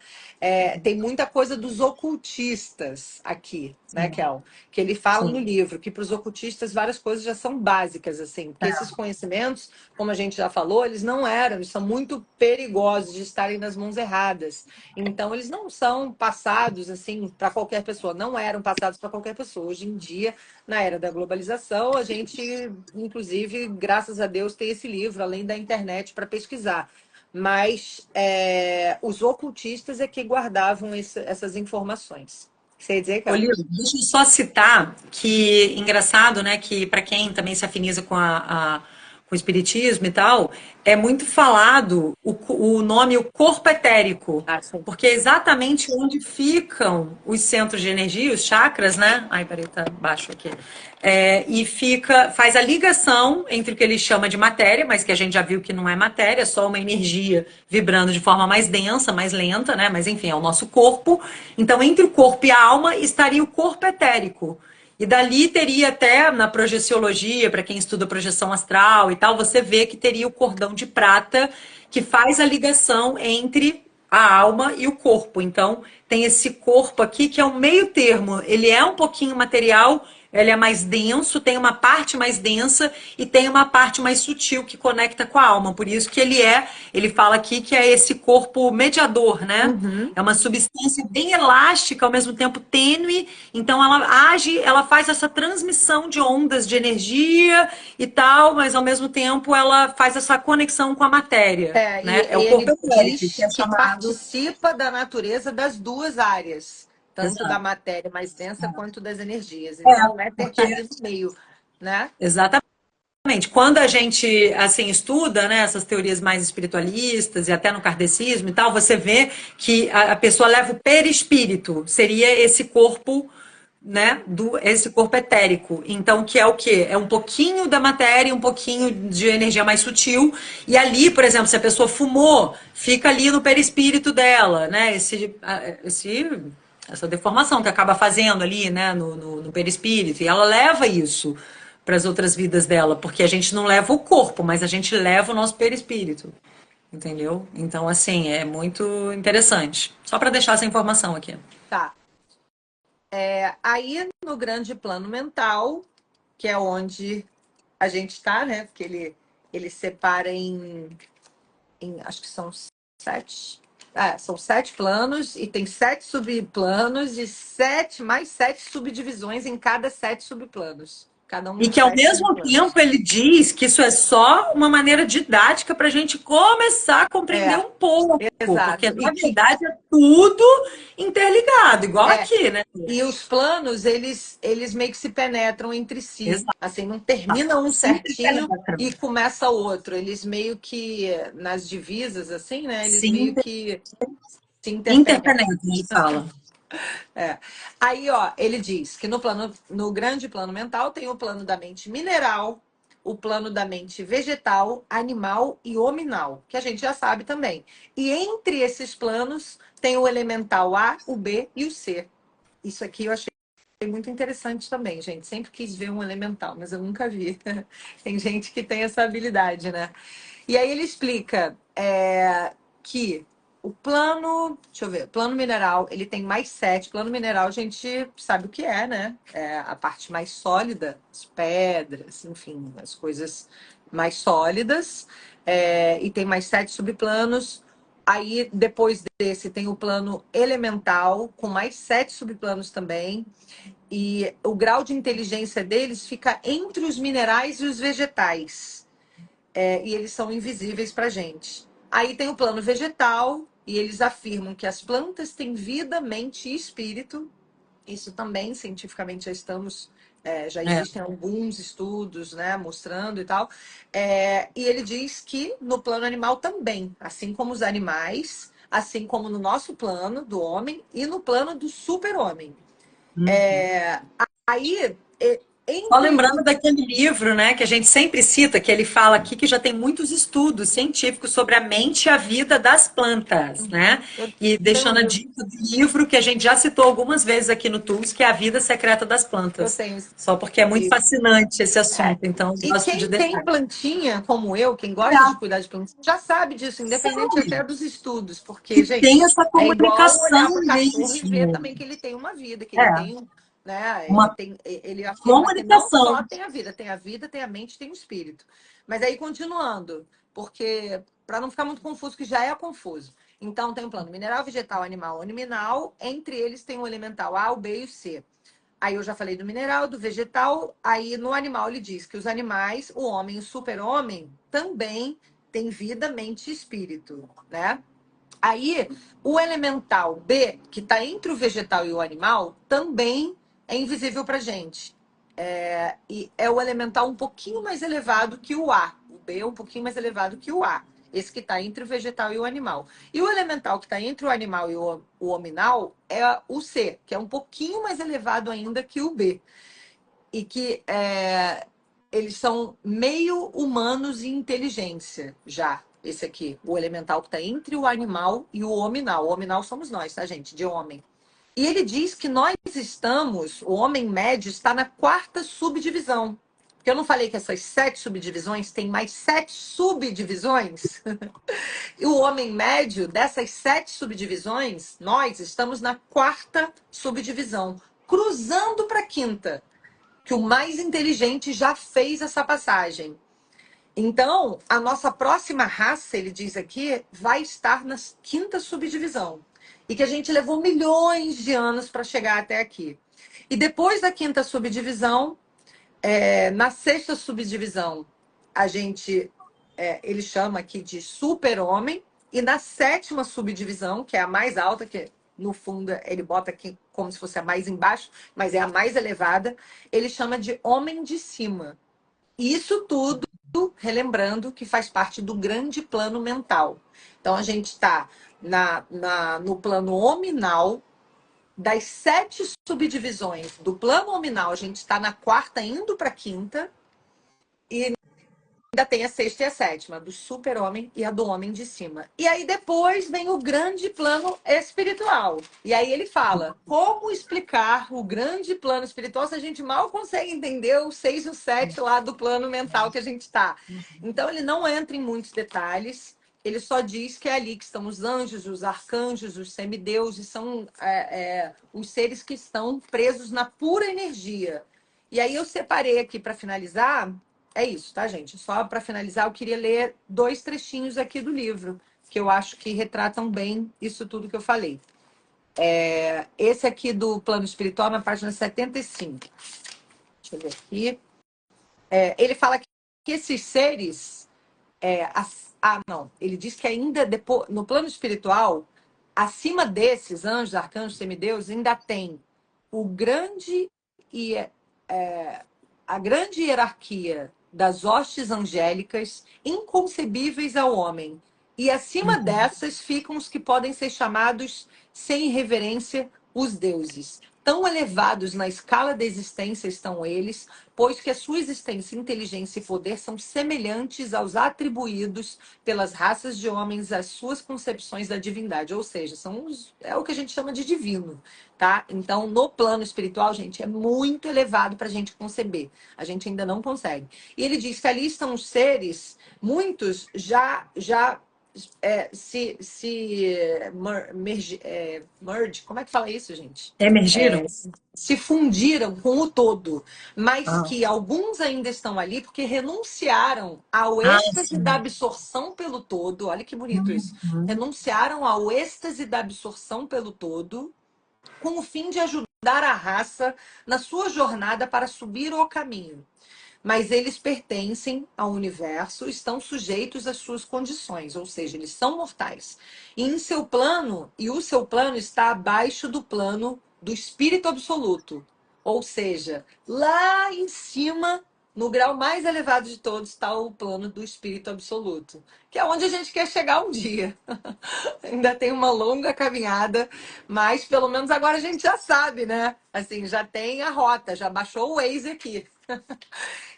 S3: Tem muita coisa dos ocultistas aqui, né,
S2: sim,
S3: Kel? Que ele fala no
S2: sim.
S3: livro, que para os ocultistas várias coisas já são básicas, assim, porque esses conhecimentos, como a gente já falou, eles são muito perigosos de estarem nas mãos erradas. Então, eles não são passados, assim, para qualquer pessoa, não eram passados para qualquer pessoa. Hoje em dia, na era da globalização, a gente, inclusive, graças a Deus, tem esse livro, além da internet, para pesquisar. Mas os ocultistas é que guardavam essas informações. Você ia dizer, Carol?
S2: Olívio, deixa eu só citar que, engraçado, né, que para quem também se afiniza com o espiritismo e tal, é muito falado o nome, o corpo etérico,
S3: Ah, sim.
S2: porque é exatamente onde ficam os centros de energia, os chakras, né? Ai, peraí, tá baixo aqui. E faz a ligação entre o que ele chama de matéria, mas que a gente já viu que não é matéria, é só uma energia vibrando de forma mais densa, mais lenta, né? Mas enfim, é o nosso corpo. Então, entre o corpo e a alma estaria o corpo etérico. E dali teria até na projeciologia, para quem estuda projeção astral e tal, você vê que teria o cordão de prata que faz a ligação entre a alma e o corpo. Então, tem esse corpo aqui que é um meio termo. Ele é um pouquinho material, ele é mais denso, tem uma parte mais densa e tem uma parte mais sutil que conecta com a alma. Por isso que ele fala aqui que é esse corpo mediador, né?
S3: Uhum.
S2: É uma substância bem elástica, ao mesmo tempo tênue, então ela age, ela faz essa transmissão de ondas de energia e tal, mas ao mesmo tempo ela faz essa conexão com a matéria,
S3: E
S2: né? É o corpo
S3: ele
S2: etérico, que
S3: diz
S2: é
S3: que
S2: chamado.
S3: participa da natureza das duas áreas, tanto da
S2: Exato.
S3: matéria mais densa quanto das energias.
S2: É,
S3: Então, o éter está
S2: porque
S3: ali no meio, né?
S2: exatamente. Quando a gente assim estuda, né, essas teorias mais espiritualistas e até no kardecismo e tal, você vê que a pessoa leva o perispírito, seria esse corpo, né, esse corpo etérico. Então, que é o quê? É um pouquinho da matéria, um pouquinho de energia mais sutil. E ali, por exemplo, se a pessoa fumou, fica ali no perispírito dela, né, essa deformação que acaba fazendo ali, né, no perispírito. E ela leva isso para as outras vidas dela, porque a gente não leva o corpo, mas a gente leva o nosso perispírito, entendeu? Então, assim, é muito interessante. Só para deixar essa informação aqui.
S3: Tá. Aí no grande plano mental, que é onde a gente está, né? Porque ele separa acho que são 7. São 7 planos e tem 7 subplanos e mais 7 subdivisões em cada 7 subplanos. Cada um
S2: E
S3: dos
S2: que, ao
S3: 7
S2: mesmo
S3: subplanos.
S2: tempo, ele diz que isso é só uma maneira didática para a gente começar a compreender
S3: É,
S2: um pouco, porque,
S3: exato.
S2: na verdade, é tudo interligado, igual
S3: É,
S2: aqui, né?
S3: e os planos, eles meio que se penetram entre si.
S2: Exato.
S3: Assim, não termina um
S2: Sempre
S3: certinho
S2: penetram.
S3: e começa outro. Eles meio que, nas divisas, assim, né? Eles
S2: Sim,
S3: meio que se interpenetram.
S2: interpenetram, ele fala.
S3: É. Aí, ó, ele diz que no grande plano mental tem o plano da mente mineral, o plano da mente vegetal, animal e hominal, que a gente já sabe também. E entre esses planos tem o elemental A, o B e o C. Isso aqui eu achei muito interessante também, gente. Sempre quis ver um elemental, mas eu nunca vi. Tem gente que tem essa habilidade, né? E aí ele explica que o plano, deixa eu ver, plano mineral, ele tem mais 7. Plano mineral, a gente sabe o que é, né? É a parte mais sólida, as pedras, enfim, as coisas mais sólidas. E tem mais 7 subplanos. Aí, depois desse, tem o plano elemental, com mais 7 subplanos também. E o grau de inteligência deles fica entre os minerais e os vegetais. E eles são invisíveis para a gente. Aí tem o plano vegetal, e eles afirmam que as plantas têm vida, mente e espírito. Isso também, cientificamente, já
S2: É.
S3: existem alguns estudos, né, mostrando e tal. E ele diz que no plano animal também, assim como os animais, assim como no nosso plano do homem e no plano do super-homem. Aí,
S2: Só
S3: entre
S2: lembrando daquele livro, né, que a gente sempre cita, que ele fala aqui que já tem muitos estudos científicos sobre a mente e a vida das plantas, né?
S3: eu
S2: E
S3: tenho um
S2: deixando a
S3: livro,
S2: dica do livro que a gente já citou algumas vezes aqui no Tools, que é A Vida Secreta das
S3: eu
S2: Plantas.
S3: tenho esse
S2: Só porque é muito
S3: livro.
S2: fascinante esse
S3: É.
S2: assunto, então
S3: E
S2: gosto de
S3: quem tem
S2: deixar.
S3: plantinha, como eu, quem gosta de cuidar de plantinha, já sabe disso, independente até
S2: Sabe
S3: dos estudos, porque,
S2: que tem
S3: gente,
S2: essa
S3: é igual olhar
S2: comunicação
S3: para cachorro e ver
S2: mesmo.
S3: também que ele tem uma vida, que ele
S2: É,
S3: tem, né?
S2: uma
S3: Ele afirma que não só
S2: comunicação.
S3: tem a vida, tem a mente, tem o espírito. Mas aí, continuando, porque para não ficar muito confuso, que já é confuso. Então, tem o plano mineral, vegetal, animal, animal. Entre eles tem o elemental A, o B e o C. Aí eu já falei do mineral, do vegetal. Aí no animal ele diz que os animais, o homem e o super-homem, também têm vida, mente e espírito, né? Aí o elemental B, que está entre o vegetal e o animal, também é invisível para gente. E é o elemental um pouquinho mais elevado que o A. O B é um pouquinho mais elevado que o A. Esse que está entre o vegetal e o animal. E o elemental que está entre o animal e o hominal é o C, que é um pouquinho mais elevado ainda que o B. E que eles são meio humanos em inteligência, já. Esse aqui, o elemental que está entre o animal e o hominal. O hominal somos nós, tá, gente? De homem. E ele diz que nós estamos, o homem médio está na quarta subdivisão. Porque eu não falei que essas 7 subdivisões têm mais 7 subdivisões? E o homem médio, dessas 7 subdivisões, nós estamos na quarta subdivisão, cruzando para a quinta, que o mais inteligente já fez essa passagem. Então, a nossa próxima raça, ele diz aqui, vai estar na quinta subdivisão. E que a gente levou milhões de anos para chegar até aqui. E depois da quinta subdivisão, na sexta subdivisão, ele chama aqui de super-homem. E na sétima subdivisão, que é a mais alta, que no fundo ele bota aqui como se fosse a mais embaixo, mas é a mais elevada, ele chama de homem de cima. E isso tudo, relembrando que faz parte do grande plano mental. Então, a gente está no plano hominal. Das 7 subdivisões do plano hominal, a gente está na quarta, indo para a quinta. E ainda tem a sexta e a sétima, do super-homem e a do homem de cima. E aí depois vem o grande plano espiritual. E aí ele fala, como explicar o grande plano espiritual se a gente mal consegue entender o 6 e o 7 lá do plano mental que a gente está. Então ele não entra em muitos detalhes, ele só diz que é ali que estão os anjos, os arcanjos, os semideuses, são os seres que estão presos na pura energia. E aí eu separei aqui para finalizar, é isso, tá, gente? Só para finalizar, eu queria ler 2 trechinhos aqui do livro, que eu acho que retratam bem isso tudo que eu falei. Esse aqui do plano espiritual, na página 75. Deixa eu ver aqui. Ele fala que esses seres. Não. Ele diz que ainda depois, no plano espiritual, acima desses anjos, arcanjos, semideuses, ainda tem o grande e a grande hierarquia das hostes angélicas inconcebíveis ao homem. E acima dessas ficam os que podem ser chamados, sem reverência, os deuses. Tão elevados na escala da existência estão eles, pois que a sua existência, inteligência e poder são semelhantes aos atribuídos pelas raças de homens às suas concepções da divindade. Ou seja, é o que a gente chama de divino, tá? Então, no plano espiritual, gente, é muito elevado para a gente conceber. A gente ainda não consegue. E ele diz que ali estão os seres, muitos já merge, como é que fala isso, gente?
S2: Emergiram?
S3: Se fundiram com o todo, mas
S2: Ah,
S3: que alguns ainda estão ali porque renunciaram ao
S2: ah,
S3: êxtase da
S2: sim.
S3: absorção pelo todo. Olha que bonito isso.
S2: Uhum.
S3: Renunciaram ao êxtase da absorção pelo todo, com o fim de ajudar a raça na sua jornada para subir o caminho. Mas eles pertencem ao universo, estão sujeitos às suas condições, ou seja, eles são mortais. E em seu plano, e o seu plano está abaixo do plano do espírito absoluto. Ou seja, lá em cima, no grau mais elevado de todos, está o plano do espírito absoluto, que é onde a gente quer chegar um dia. Ainda tem uma longa caminhada, mas pelo menos agora a gente já sabe, né? Assim, já tem a rota, já baixou o Waze aqui.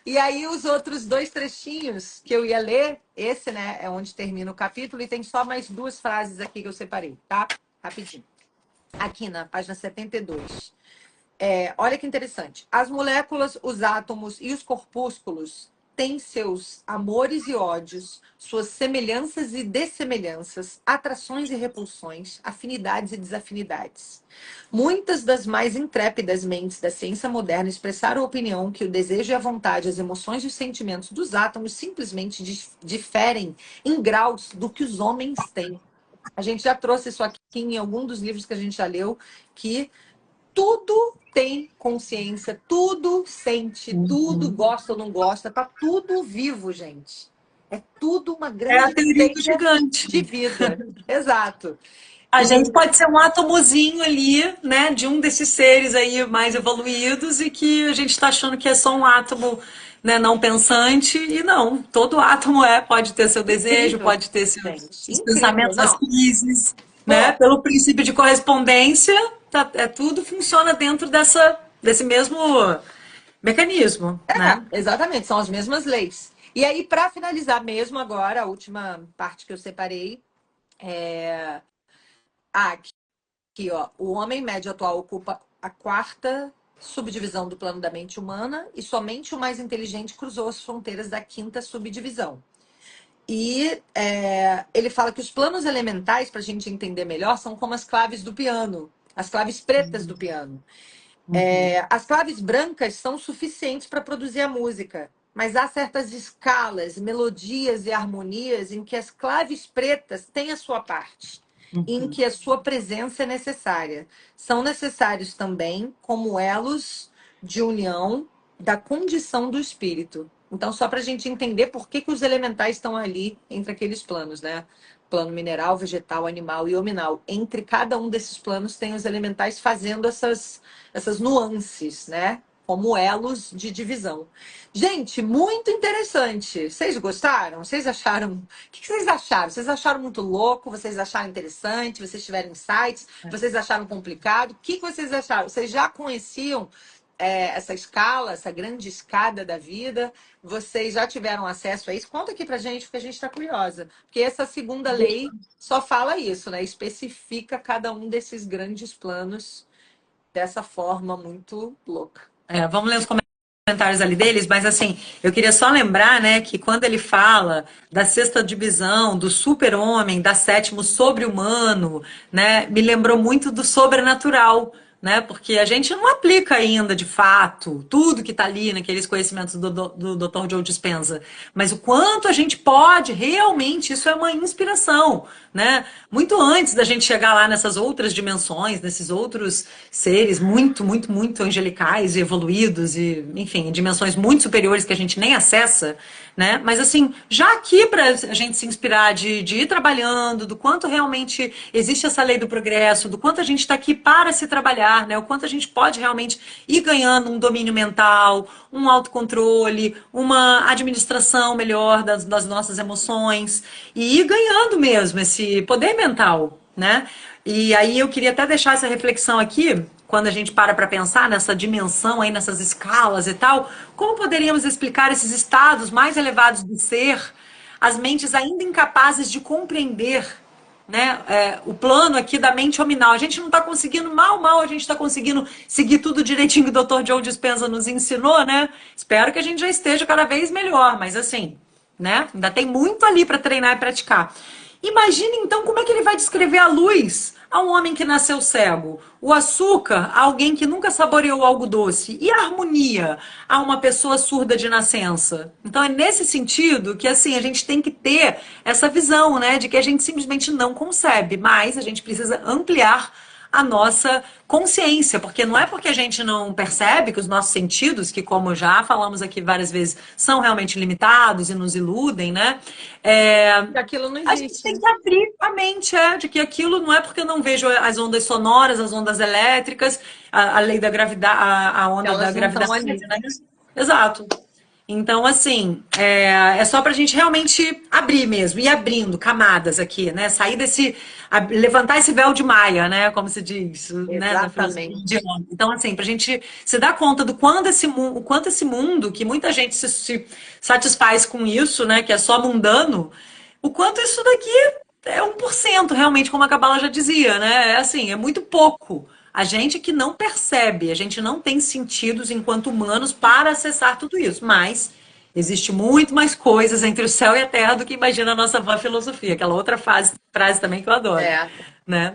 S3: E aí, os outros 2 trechinhos que eu ia ler, esse, né, é onde termina o capítulo, e tem só mais 2 frases aqui que eu separei, tá? Rapidinho. Aqui na página 72. Olha que interessante. As moléculas, os átomos e os corpúsculos têm seus amores e ódios, suas semelhanças e dessemelhanças, atrações e repulsões, afinidades e desafinidades. Muitas das mais intrépidas mentes da ciência moderna expressaram a opinião que o desejo e a vontade, as emoções e os sentimentos dos átomos simplesmente diferem em graus do que os homens têm. A gente já trouxe isso aqui em algum dos livros que a gente já leu, que tudo tem consciência, tudo sente, tudo
S2: Uhum.
S3: gosta ou não gosta, tá tudo vivo, gente. É tudo uma
S2: É a
S3: grande
S2: teoria do
S3: teia
S2: gigante.
S3: de vida. Exato.
S2: A
S3: E
S2: gente pode ser um átomozinho ali, né, de um desses seres aí mais evoluídos e que a gente está achando que é só um átomo, né, não pensante e não. Todo átomo pode ter seu desejo,
S3: incrível,
S2: pode ter
S3: gente.
S2: seus
S3: Incrível,
S2: pensamentos, as
S3: não?
S2: crises, né?
S3: Pô,
S2: Pelo princípio de correspondência, tudo funciona dentro desse mesmo mecanismo, né?
S3: exatamente, são as mesmas leis. E aí, para finalizar mesmo agora, a última parte que eu separei é. Aqui, ó. O homem médio atual ocupa a 4ª subdivisão do plano da mente humana e somente o mais inteligente cruzou as fronteiras da 5ª subdivisão. E ele fala que os planos elementais, para a gente entender melhor, são como as claves do piano, as claves pretas do piano.
S2: Uhum.
S3: As claves brancas são suficientes para produzir a música, mas há certas escalas, melodias e harmonias em que as claves pretas têm a sua parte, em
S2: Uhum.
S3: que a sua presença é necessária. São necessários também como elos de união da condição do espírito. Então, só para a gente entender por que os elementais estão ali entre aqueles planos, né? Plano mineral, vegetal, animal e hominal. Entre cada um desses planos tem os elementais fazendo essas nuances, né? Como elos de divisão. Gente, muito interessante. Vocês gostaram? Vocês acharam? O que vocês acharam? Vocês acharam muito louco? Vocês acharam interessante? Vocês tiveram insights? Vocês acharam complicado? O que vocês acharam? Vocês já conheciam essa escala, essa grande escada da vida? Vocês já tiveram acesso a isso? Conta aqui pra gente, porque a gente está curiosa. Porque essa segunda lei só fala isso, né? Especifica cada um desses grandes planos dessa forma muito louca.
S2: Vamos ler os comentários ali deles, mas assim, eu queria só lembrar, né, que quando ele fala da sexta divisão, do super-homem, da sétimo sobre-humano, né, me lembrou muito do sobrenatural, né, porque a gente não aplica ainda, de fato, tudo que está ali naqueles conhecimentos do Dr. Joe Dispenza, mas o quanto a gente pode, realmente, isso é uma inspiração, né, muito antes da gente chegar lá nessas outras dimensões, nesses outros seres muito, muito, muito angelicais e evoluídos e, enfim, dimensões muito superiores que a gente nem acessa, né? Mas assim, já aqui para a gente se inspirar de ir trabalhando, do quanto realmente existe essa lei do progresso, do quanto a gente está aqui para se trabalhar, né? O quanto a gente pode realmente ir ganhando um domínio mental, um autocontrole, uma administração melhor das nossas emoções e ir ganhando mesmo esse poder mental, né? E aí eu queria até deixar essa reflexão aqui, quando a gente para pensar nessa dimensão aí, nessas escalas e tal, como poderíamos explicar esses estados mais elevados do ser, as mentes ainda incapazes de compreender, né, o plano aqui da mente hominal. A gente não está conseguindo, mal, a gente está conseguindo seguir tudo direitinho que o Dr. Joe Dispenza nos ensinou, né? Espero que a gente já esteja cada vez melhor, mas assim, né? Ainda tem muito ali para treinar e praticar. Imagine então como é que ele vai descrever a luz a um homem que nasceu cego, o açúcar a alguém que nunca saboreou algo doce e a harmonia a uma pessoa surda de nascença. Então é nesse sentido que assim a gente tem que ter essa visão, né, de que a gente simplesmente não concebe, mas a gente precisa ampliar a nossa consciência, porque não é porque a gente não percebe que os nossos sentidos, que como já falamos aqui várias vezes, são realmente limitados e nos iludem, né?
S3: Aquilo não
S2: A gente
S3: existe,
S2: tem
S3: né?
S2: que abrir a mente, de que aquilo não é porque eu não vejo as ondas sonoras, as ondas elétricas, a lei da gravidade, a onda da
S3: Elas não estão
S2: gravidade,
S3: ali.
S2: né? Exato. Então, assim, é só para a gente realmente abrir mesmo, ir abrindo camadas aqui, né? Sair levantar esse véu de Maia, né? Como se diz, né? Na filosofia
S3: Exatamente.
S2: indiana. Então, assim, para a gente se dar conta do quanto o quanto esse mundo, que muita gente se satisfaz com isso, né? Que é só mundano, o quanto isso daqui é 1% realmente, como a Cabala já dizia, né? É assim, é muito pouco. A gente que não percebe, a gente não tem sentidos enquanto humanos para acessar tudo isso. Mas existe muito mais coisas entre o céu e a terra do que imagina a nossa vã filosofia. Aquela outra frase também que eu adoro,
S3: É.
S2: né?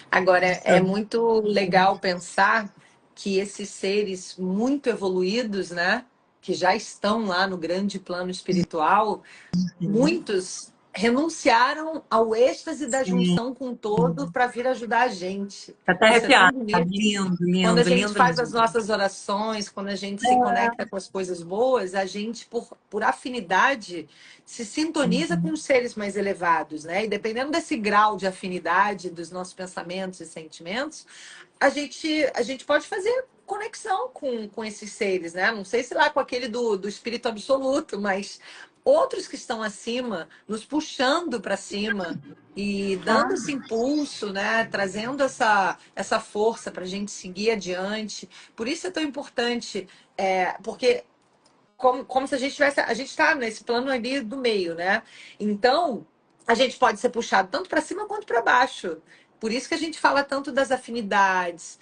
S3: Agora, é muito legal pensar que esses seres muito evoluídos, né, que já estão lá no grande plano espiritual, muitos renunciaram ao êxtase da
S2: Sim,
S3: junção com o todo para vir ajudar a gente.
S2: tá até
S3: Isso é tão
S2: arrepiado. Tá
S3: bonito.
S2: lindo,
S3: Quando a
S2: lindo,
S3: gente
S2: lindo,
S3: faz as
S2: lindo.
S3: nossas orações, quando a gente se conecta com as coisas boas, a gente, por afinidade, se sintoniza com os seres mais elevados, né? E dependendo desse grau de afinidade dos nossos pensamentos e sentimentos, a gente pode fazer conexão com esses seres, né? Não sei se lá com aquele do espírito absoluto, mas outros que estão acima, nos puxando para cima e dando esse impulso, né? Trazendo essa força para a gente seguir adiante. Por isso é tão importante, porque como se a gente tivesse. A gente está nesse plano ali do meio, né? Então, a gente pode ser puxado tanto para cima quanto para baixo. Por isso que a gente fala tanto das afinidades,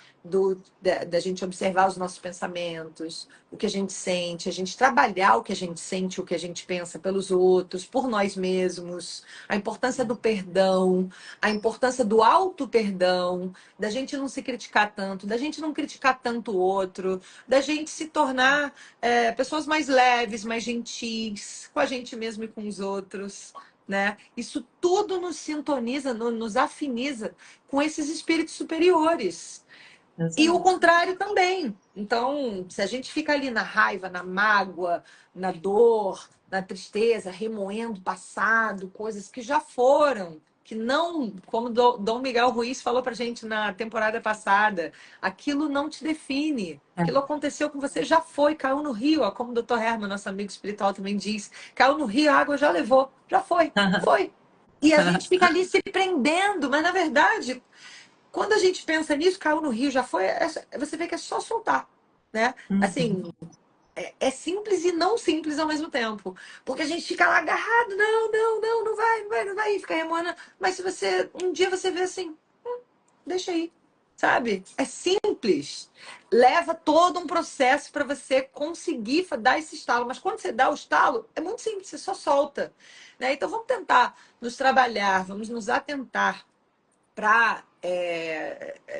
S3: da gente observar os nossos pensamentos, o que a gente sente, a gente trabalhar o que a gente sente, o que a gente pensa pelos outros, por nós mesmos, a importância do perdão, a importância do auto-perdão, da gente não se criticar tanto, da gente não criticar tanto o outro, da gente se tornar pessoas mais leves, mais gentis com a gente mesmo e com os outros, né? Isso tudo nos sintoniza, nos afiniza com esses espíritos superiores. E o
S2: Exato.
S3: contrário também. Então, se a gente fica ali na raiva, na mágoa, na dor, na tristeza, remoendo o passado, coisas que já foram, que não, como Dom Miguel Ruiz falou pra gente na temporada passada, aquilo não te define. Aquilo aconteceu com você, já foi, caiu no rio, ó, como o Dr. Herman, nosso amigo espiritual, também diz, caiu no rio, a água já levou, já foi, foi. E a gente fica ali se prendendo, mas na verdade, quando a gente pensa nisso, caiu no rio, já foi, você vê que é só soltar. né?
S2: Uhum.
S3: Assim, é simples e não simples ao mesmo tempo. Porque a gente fica lá agarrado, não vai, não vai, não vai, e fica remoendo. Mas se você, um dia você vê assim, deixa aí, sabe? É simples. Leva todo um processo para você conseguir dar esse estalo. Mas quando você dá o estalo, é muito simples, você só solta. Né? Então vamos tentar nos trabalhar, vamos nos atentar para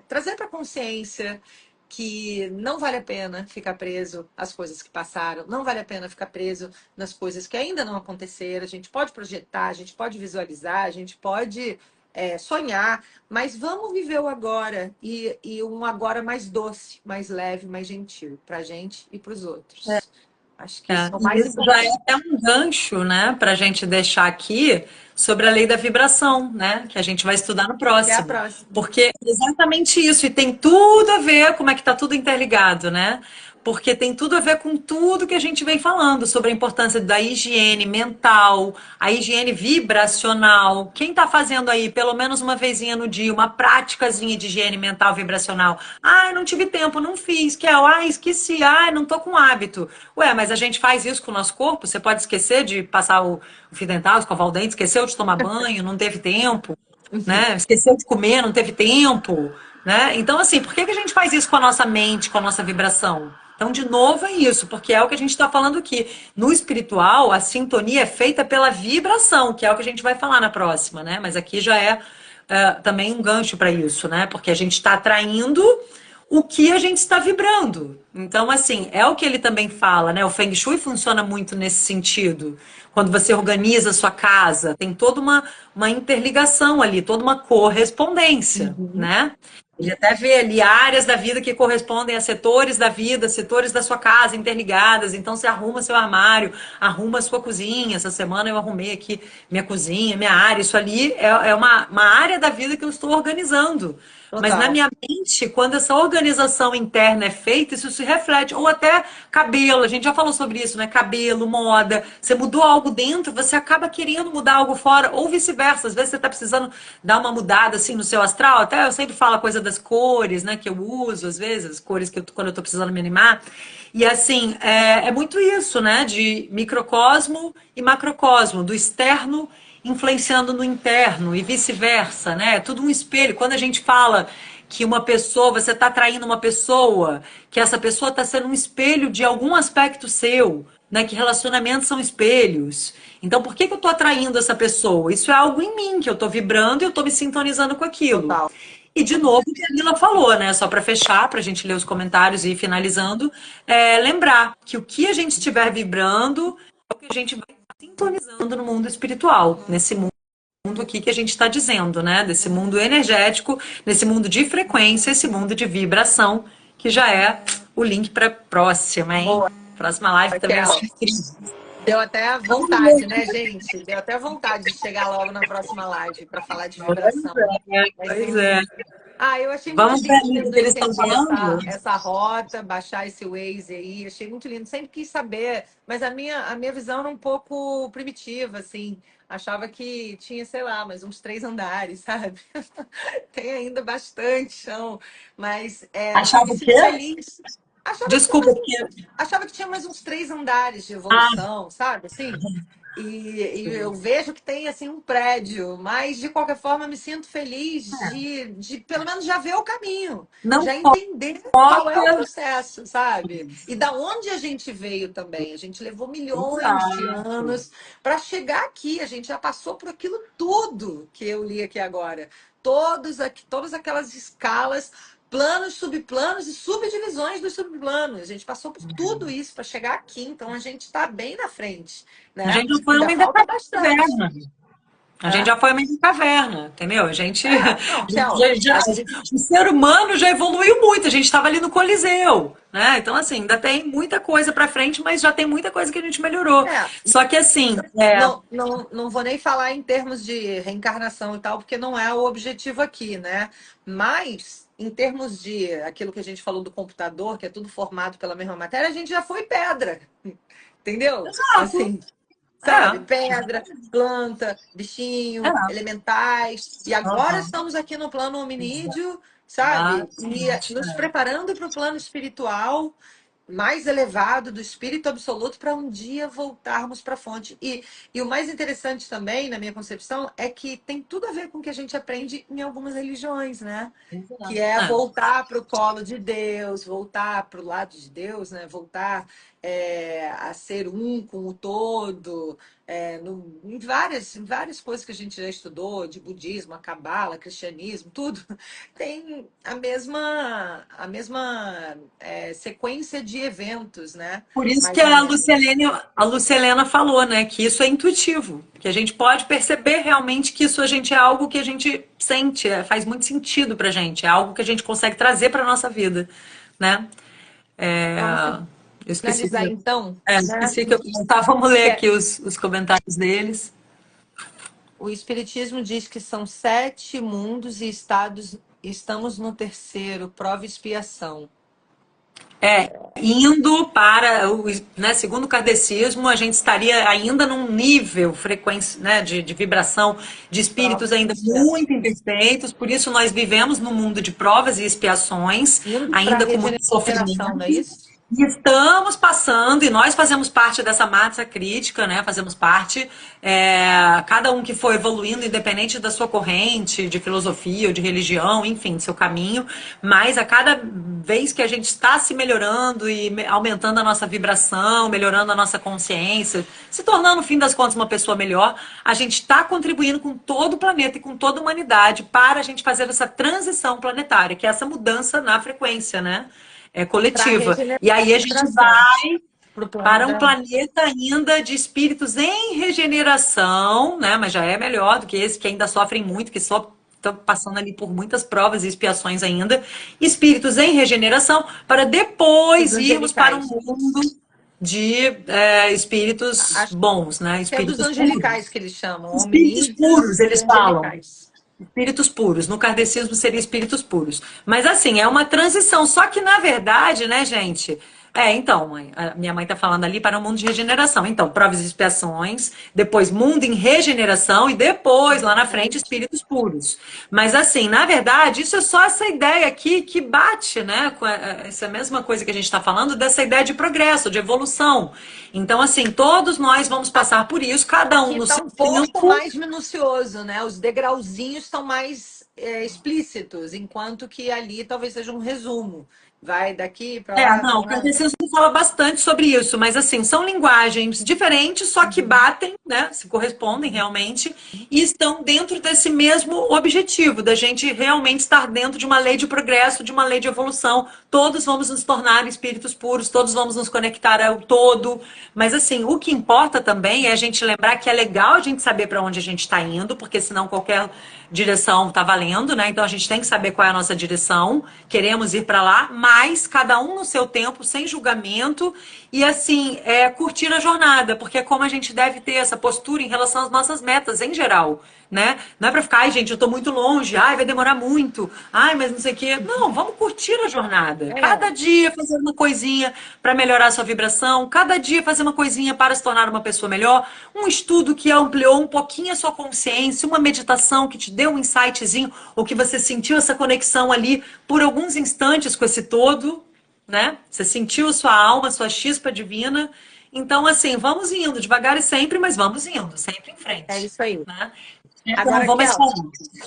S3: trazer para a consciência que não vale a pena ficar preso às coisas que passaram, não vale a pena ficar preso nas coisas que ainda não aconteceram. A gente pode projetar, a gente pode visualizar, a gente pode sonhar, mas vamos viver o agora e um agora mais doce, mais leve, mais gentil para a gente e para os outros. Acho que isso é o
S2: E
S3: mais
S2: isso já é
S3: importante.
S2: até um gancho, né, para a gente deixar aqui sobre a lei da vibração, né, que a gente vai estudar no
S3: Até a
S2: próximo.
S3: próxima.
S2: Porque é exatamente isso, e tem tudo a ver como é que está tudo interligado, né? Porque tem tudo a ver com tudo que a gente vem falando sobre a importância da higiene mental, a higiene vibracional. Quem está fazendo aí pelo menos uma vezinha no dia, uma práticazinha de higiene mental vibracional? Ah, não tive tempo, não fiz. Esqueci. Ah, não tô com hábito. Ué, mas a gente faz isso com o nosso corpo? Você pode esquecer de passar o fio dental, escovar o dente, esqueceu de tomar banho, não teve tempo, né? Esqueceu de comer, não teve tempo, né? Então, assim, por que que a gente faz isso com a nossa mente, com a nossa vibração? Então, de novo, é isso, porque é o que a gente está falando aqui. No espiritual, a sintonia é feita pela vibração, que é o que a gente vai falar na próxima, né? Mas aqui já é também um gancho para isso, né? Porque a gente está atraindo o que a gente está vibrando. Então, assim, é o que ele também fala, né? O Feng Shui funciona muito nesse sentido. Quando você organiza a sua casa, tem toda uma interligação ali, toda uma correspondência,
S3: Uhum.
S2: né? Ele até vê ali áreas da vida que correspondem a setores da vida, setores da sua casa interligadas. Então, você arruma seu armário, arruma a sua cozinha. Essa semana eu arrumei aqui minha cozinha, minha área. Isso ali é uma área da vida que eu estou organizando. Mas na
S3: Total.
S2: minha mente, quando essa organização interna é feita, isso se reflete. Ou até cabelo, a gente já falou sobre isso, né? Cabelo, moda. Você mudou algo dentro, você acaba querendo mudar algo fora, ou vice-versa. Às vezes você está precisando dar uma mudada assim no seu astral. Até eu sempre falo a coisa das cores, né? Que eu uso, às vezes, as cores que quando eu estou precisando me animar. E assim, é muito isso, né? De microcosmo e macrocosmo, do externo influenciando no interno e vice-versa, né? É tudo um espelho. Quando a gente fala que uma pessoa, você está atraindo uma pessoa, que essa pessoa está sendo um espelho de algum aspecto seu, né? Que relacionamentos são espelhos. Então, por que que eu estou atraindo essa pessoa? Isso é algo em mim, que eu estou vibrando e eu estou me sintonizando com aquilo.
S3: Total.
S2: E, de novo, o que a Lila falou, né? Só para fechar, para a gente ler os comentários e ir finalizando, lembrar que o que a gente estiver vibrando é o que a gente vai sintonizando no mundo espiritual, nesse mundo aqui que a gente está dizendo, né? Desse mundo energético, nesse mundo de frequência, esse mundo de vibração, que já é o link para a próxima, hein?
S3: Boa,
S2: Próxima live também vai
S3: Raquel.
S2: ser incrível.
S3: Deu até vontade, né, gente? Deu até vontade de chegar logo na próxima live para falar de vibração. Mas,
S2: Pois é.
S3: enfim. Ah, eu achei muito
S2: Vamos ver ali o
S3: lindo
S2: que eles estão
S3: entender
S2: falando?
S3: essa rota, baixar esse Waze aí. Achei muito lindo. Sempre quis saber, mas a minha visão era um pouco primitiva, assim. Achava que tinha, sei lá, mais uns 3 andares, sabe? Tem ainda bastante chão, mas
S2: Achava
S3: me
S2: o quê?
S3: sinto feliz. Achava que tinha
S2: Desculpa,
S3: mais
S2: porque.
S3: achava que tinha mais uns 3 andares de
S2: Ah,
S3: evolução, sabe? Assim, e eu vejo que tem assim um prédio, mas de qualquer forma me sinto feliz de pelo menos já ver o caminho,
S2: não
S3: já entender qual é o
S2: foca.
S3: processo, sabe? E da onde a gente veio também. A gente levou milhões de
S2: Exato.
S3: anos para chegar aqui. A gente já passou por aquilo tudo que eu li aqui agora. Todas aquelas escalas, planos, subplanos e subdivisões dos subplanos. A gente passou por tudo isso para chegar aqui, então a gente está bem na frente,
S2: A
S3: né?
S2: gente já foi
S3: Ainda
S2: homem da
S3: falta bastante.
S2: caverna. A gente
S3: Né?
S2: já foi meio de caverna, entendeu? A gente,
S3: Não, Kel,
S2: o ser humano já evoluiu muito. A gente estava ali no Coliseu, né? Então, assim, ainda tem muita coisa para frente, mas já tem muita coisa que a gente melhorou.
S3: é,
S2: Só que, assim,
S3: não vou nem falar em termos de reencarnação e tal, porque não é o objetivo aqui, né? Mas, em termos de aquilo que a gente falou do computador, que é tudo formado pela mesma matéria, a gente já foi pedra, entendeu?
S2: exato.
S3: Assim, sabe?
S2: É,
S3: Pedra, planta, bichinho,
S2: é.
S3: elementais. E agora
S2: Uhum.
S3: estamos aqui no plano hominídeo, sabe?
S2: sim.
S3: E nos preparando para o plano espiritual mais elevado do espírito absoluto para um dia voltarmos para a fonte. E o mais interessante também, na minha concepção, é que tem tudo a ver com o que a gente aprende em algumas religiões, né? Que
S2: Exato.
S3: é
S2: É.
S3: voltar para o colo de Deus, voltar para o lado de Deus, né? Voltar a ser um com o todo, em várias coisas que a gente já estudou, de budismo, a cabala, cristianismo, tudo, tem a mesma sequência de eventos, né?
S2: Por isso que
S3: Mais ou menos.
S2: A Lucilena falou, né, que isso é intuitivo, que a gente pode perceber realmente que isso a gente é algo que a gente sente, faz muito sentido pra gente, é algo que a gente consegue trazer pra nossa vida, né? É,
S3: Vamos
S2: eu esqueci
S3: finalizar então, né?
S2: esqueci que eu comentava, vamos ler
S3: Que
S2: aqui os comentários deles.
S3: o Espiritismo diz que são 7 mundos e estados, estamos no terceiro, prova e expiação.
S2: Indo para o, né, segundo o kardecismo, a gente estaria ainda num nível frequência, né, de vibração de
S3: Prova
S2: espíritos
S3: e
S2: ainda
S3: expiação.
S2: muito imperfeitos, por isso nós vivemos num mundo de provas e expiações,
S3: Indo para a
S2: ainda com muito
S3: regeneração,
S2: sofrimento.
S3: não é isso?
S2: E estamos passando, e nós fazemos parte dessa massa crítica, né? Fazemos parte, cada um que for evoluindo, independente da sua corrente, de filosofia ou de religião, enfim, seu caminho, mas a cada vez que a gente está se melhorando e aumentando a nossa vibração, melhorando a nossa consciência, se tornando, no fim das contas, uma pessoa melhor, a gente está contribuindo com todo o planeta e com toda a humanidade para a gente fazer essa transição planetária, que é essa mudança na frequência, né?
S3: Para a
S2: Coletiva. E aí a gente
S3: regeneração,
S2: vai
S3: para o plano
S2: para um
S3: da.
S2: planeta ainda de espíritos em regeneração, né? Mas já é melhor do que esse que ainda sofrem muito, que só estão passando ali por muitas provas e expiações ainda. Espíritos em regeneração, para
S3: Os
S2: depois irmos para um
S3: angelicais.
S2: mundo de espíritos
S3: Acho
S2: bons, né?
S3: que é dos
S2: Espíritos puros.
S3: angelicais que eles chamam,
S2: Espíritos puros,
S3: hominídeos e
S2: eles falam.
S3: angelicais.
S2: Espíritos puros. No kardecismo seria espíritos puros. Mas assim, é uma transição. Só que, na verdade, né, gente? Então, mãe, a minha mãe está falando ali para o mundo de regeneração. Então, provas e expiações, depois mundo em regeneração e depois, lá na frente, espíritos puros. Mas assim, na verdade, isso é só essa ideia aqui que bate, né, com essa mesma coisa que a gente está falando, dessa ideia de progresso, de evolução. Então, assim, todos nós vamos passar por isso, cada um
S3: Aqui
S2: no
S3: está
S2: seu
S3: um pouco
S2: tempo.
S3: mais minucioso, né? Os degrauzinhos estão mais explícitos, enquanto que ali talvez seja um resumo. Vai daqui para lá, para
S2: Não, o
S3: lá.
S2: catecismo fala bastante sobre isso, mas assim, são linguagens diferentes, só que
S3: Uhum.
S2: batem, né, se correspondem realmente, e estão dentro desse mesmo objetivo, da gente realmente estar dentro de uma lei de progresso, de uma lei de evolução. Todos vamos nos tornar espíritos puros, todos vamos nos conectar ao todo, mas assim, o que importa também é a gente lembrar que é legal a gente saber para onde a gente está indo, porque senão qualquer direção está valendo, né? Então a gente tem que saber qual é a nossa direção, queremos ir para lá, mas cada um no seu tempo, sem julgamento, e assim, curtir a jornada, porque é como a gente deve ter essa postura em relação às nossas metas em geral, né? Não é para ficar, ai, gente, eu tô muito longe, ai, vai demorar muito, ai, mas não sei o quê. Não, vamos curtir a jornada.
S3: É,
S2: Cada dia fazer uma coisinha para melhorar a sua vibração, cada dia fazer uma coisinha para se tornar uma pessoa melhor, um estudo que ampliou um pouquinho a sua consciência, uma meditação que te deu um insightzinho, ou que você sentiu essa conexão ali por alguns instantes com esse todo, né? Você sentiu sua alma, sua chispa divina. Então, assim, vamos indo, devagar e sempre, mas vamos indo, sempre em
S3: é
S2: frente,
S3: isso aí.
S2: né? Eu não
S3: Agora,
S2: vou mais
S3: Kel,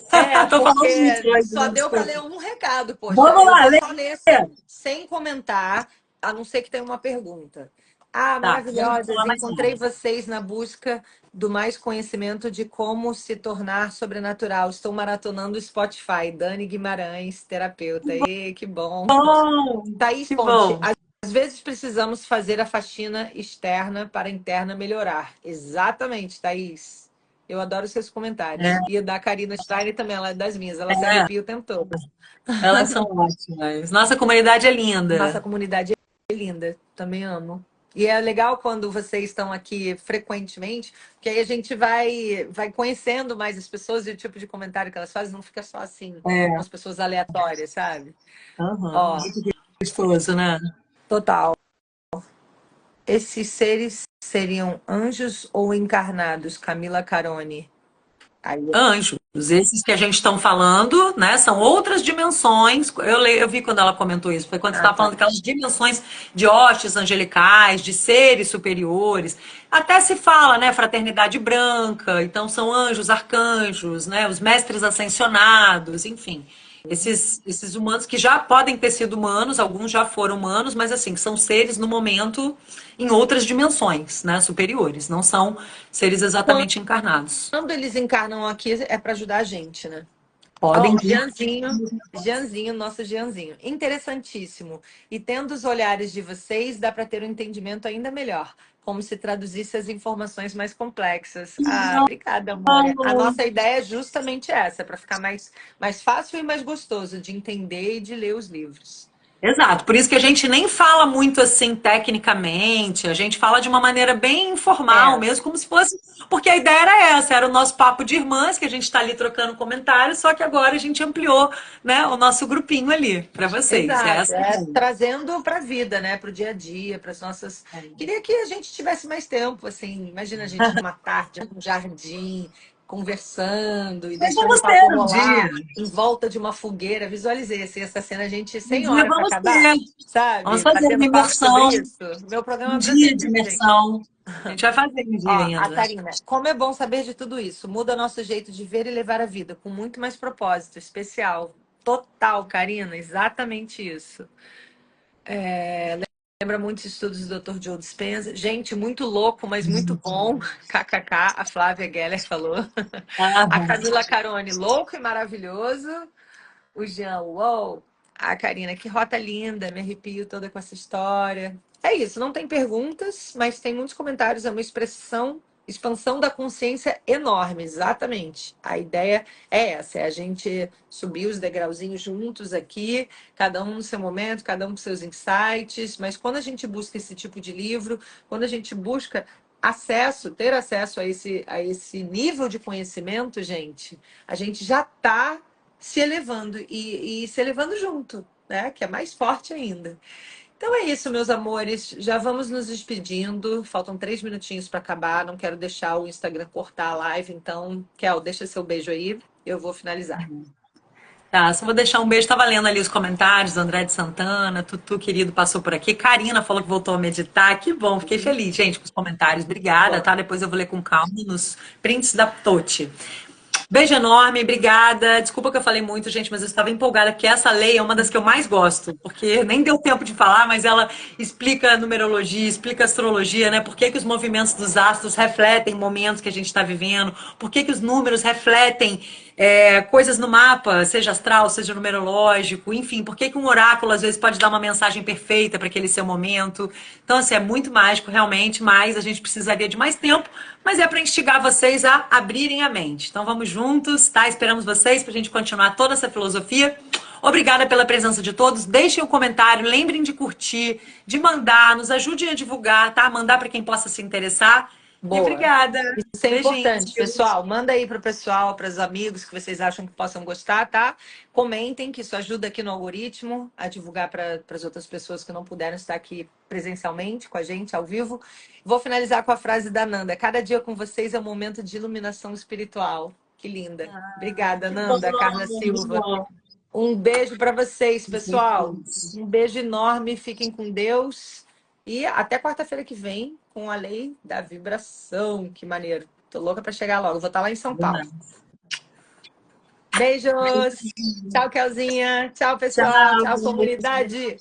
S2: falar. Tô falando muito
S3: porque
S2: hoje,
S3: só
S2: né?
S3: deu para
S2: Desculpa.
S3: ler um recado, poxa.
S2: Vamos
S3: Eu
S2: lá,
S3: vou
S2: lê.
S3: só ler sem comentar, a não ser que tenha uma pergunta. Ah,
S2: Tá, vamos
S3: maravilhosas!
S2: falar mais
S3: Encontrei
S2: nada.
S3: vocês na busca do mais conhecimento de como se tornar sobrenatural. Estou maratonando o Spotify. Dani Guimarães, terapeuta. E que bom!
S2: Bom,
S3: Thaís
S2: que
S3: Ponte,
S2: bom.
S3: às vezes precisamos fazer a faxina externa para a interna melhorar. Exatamente, Thaís. Eu adoro seus comentários.
S2: É,
S3: E a da Karina Steiner também, ela é das minhas. Ela se
S2: é,
S3: arrepia o tempo todo.
S2: elas são ótimas. Nossa comunidade é
S3: Nossa
S2: linda.
S3: comunidade é linda. Também amo. E é legal quando vocês estão aqui frequentemente, porque aí a gente vai conhecendo mais as pessoas e o tipo de comentário que elas fazem não fica só assim,
S2: É,
S3: umas pessoas aleatórias, sabe?
S2: aham,
S3: Ó,
S2: muito gostoso, né?
S3: total. Esses seres seriam anjos ou encarnados? Camila Carone. Aí,
S2: Anjo. Esses que a gente está falando, né, são outras dimensões. Eu vi quando ela comentou isso, foi quando você
S3: Ah,
S2: estava
S3: tá.
S2: falando daquelas dimensões de hostes angelicais, de seres superiores. Até se fala, né, fraternidade branca, então são anjos, arcanjos, né, os mestres ascensionados, enfim. Esses humanos que já podem ter sido humanos, alguns já foram humanos, mas assim, são seres no momento em outras dimensões, né, superiores, não são seres exatamente encarnados.
S3: Quando eles encarnam aqui é para ajudar a gente, né? Ó,
S2: Podem
S3: o
S2: vir.
S3: Jeanzinho, nosso Jeanzinho. Interessantíssimo. E tendo os olhares de vocês, dá para ter um entendimento ainda melhor. Como se traduzisse as informações mais complexas. Ah, obrigada, amor. A nossa ideia é justamente essa, para ficar mais fácil e mais gostoso de entender e de ler os livros.
S2: Exato, por isso que a gente nem fala muito assim tecnicamente, a gente fala de uma maneira bem informal
S3: É,
S2: mesmo, como se fosse. Porque a ideia era essa, era o nosso papo de irmãs, que a gente está ali trocando comentários, só que agora a gente ampliou, né, o nosso grupinho ali para vocês. É
S3: exato.
S2: essa a
S3: É
S2: ideia.
S3: trazendo para a vida, né? Para o dia a dia, para as nossas. Queria que a gente tivesse mais tempo, assim. Imagina a gente numa tarde, num jardim, conversando e
S2: Mas
S3: deixando o
S2: vamos ter
S3: papo
S2: um dia.
S3: rolar em volta de uma fogueira. Visualizei assim, essa cena, a gente
S2: Um
S3: sem
S2: dia
S3: hora para
S2: vamos
S3: acabar,
S2: ter. Vamos
S3: sabe?
S2: fazer uma
S3: Batendo papo sobre
S2: imersão,
S3: isso. Meu programa
S2: um dia de
S3: brasileiro, gente.
S2: imersão. A gente vai fazer um dia
S3: Ó, a
S2: ainda.
S3: Karina, como é bom saber de tudo isso. Muda nosso jeito de ver e levar a vida, com muito mais propósito, especial. Total, Karina, exatamente isso. Lembra muitos estudos do Dr. Joe Dispenza. Gente, muito louco, mas muito bom. KKK, a Flávia Geller falou.
S2: Ah,
S3: A Camila Carone, louco e maravilhoso. O Jean, uou. A Karina, que rota linda, me arrepio toda com essa história. É isso, não tem perguntas, mas tem muitos comentários, é uma expansão da consciência enorme, exatamente. A ideia é essa, é a gente subir os degrauzinhos juntos aqui, cada um no seu momento, cada um com seus insights, mas quando a gente busca esse tipo de livro, quando a gente busca ter acesso a esse nível de conhecimento, gente, a gente já está se elevando e se elevando junto, né? Que é mais forte ainda. Então é isso, meus amores. Já vamos nos despedindo. Faltam 3 minutinhos para acabar. Não quero deixar o Instagram cortar a live. Então, Kel, deixa seu beijo aí. Eu vou finalizar.
S2: tá, só vou deixar um beijo. Estava lendo ali os comentários, André de Santana, Tutu querido passou por aqui. Karina falou que voltou a meditar. Que bom, fiquei feliz, gente, com os comentários. Obrigada,
S3: Bom,
S2: tá? Depois eu vou ler com calma nos prints da Toti. Beijo enorme, obrigada. Desculpa que eu falei muito, gente, mas eu estava empolgada, porque essa lei é uma das que eu mais gosto, porque nem deu tempo de falar, mas ela explica a numerologia, explica a astrologia, né? Por que que os movimentos dos astros refletem momentos que a gente está vivendo, por que que os números refletem coisas no mapa, seja astral, seja numerológico, enfim, por que que um oráculo às vezes pode dar uma mensagem perfeita para aquele seu momento. Então, assim, é muito mágico realmente, mas a gente precisaria de mais tempo, mas é para instigar vocês a abrirem a mente. Então, vamos juntos, tá? Esperamos vocês para a gente continuar toda essa filosofia. Obrigada pela presença de todos. Deixem um comentário, lembrem de curtir, de mandar, nos ajudem a divulgar, tá? Mandar para quem possa se interessar. E
S3: boa.
S2: obrigada.
S3: Isso é importante,
S2: Beijinhos.
S3: pessoal. Manda aí para o pessoal, para os amigos que vocês acham que possam gostar, tá? Comentem, que isso ajuda aqui no algoritmo a divulgar para as outras pessoas que não puderam estar aqui presencialmente com a gente, ao vivo. Vou finalizar com a frase da Nanda: cada dia com vocês é um momento de iluminação espiritual. Que linda. Obrigada,
S2: Que bom,
S3: Nanda. Carla
S2: que
S3: Silva.
S2: bom.
S3: Um beijo para vocês, pessoal. Um beijo enorme. Fiquem com Deus. E até quarta-feira que vem com a lei da vibração. Que maneiro. Tô louca para chegar logo. Vou estar lá em São Paulo. Beijos. Tchau, Kelzinha. Tchau, pessoal. Tchau,
S2: Tchau.
S3: comunidade.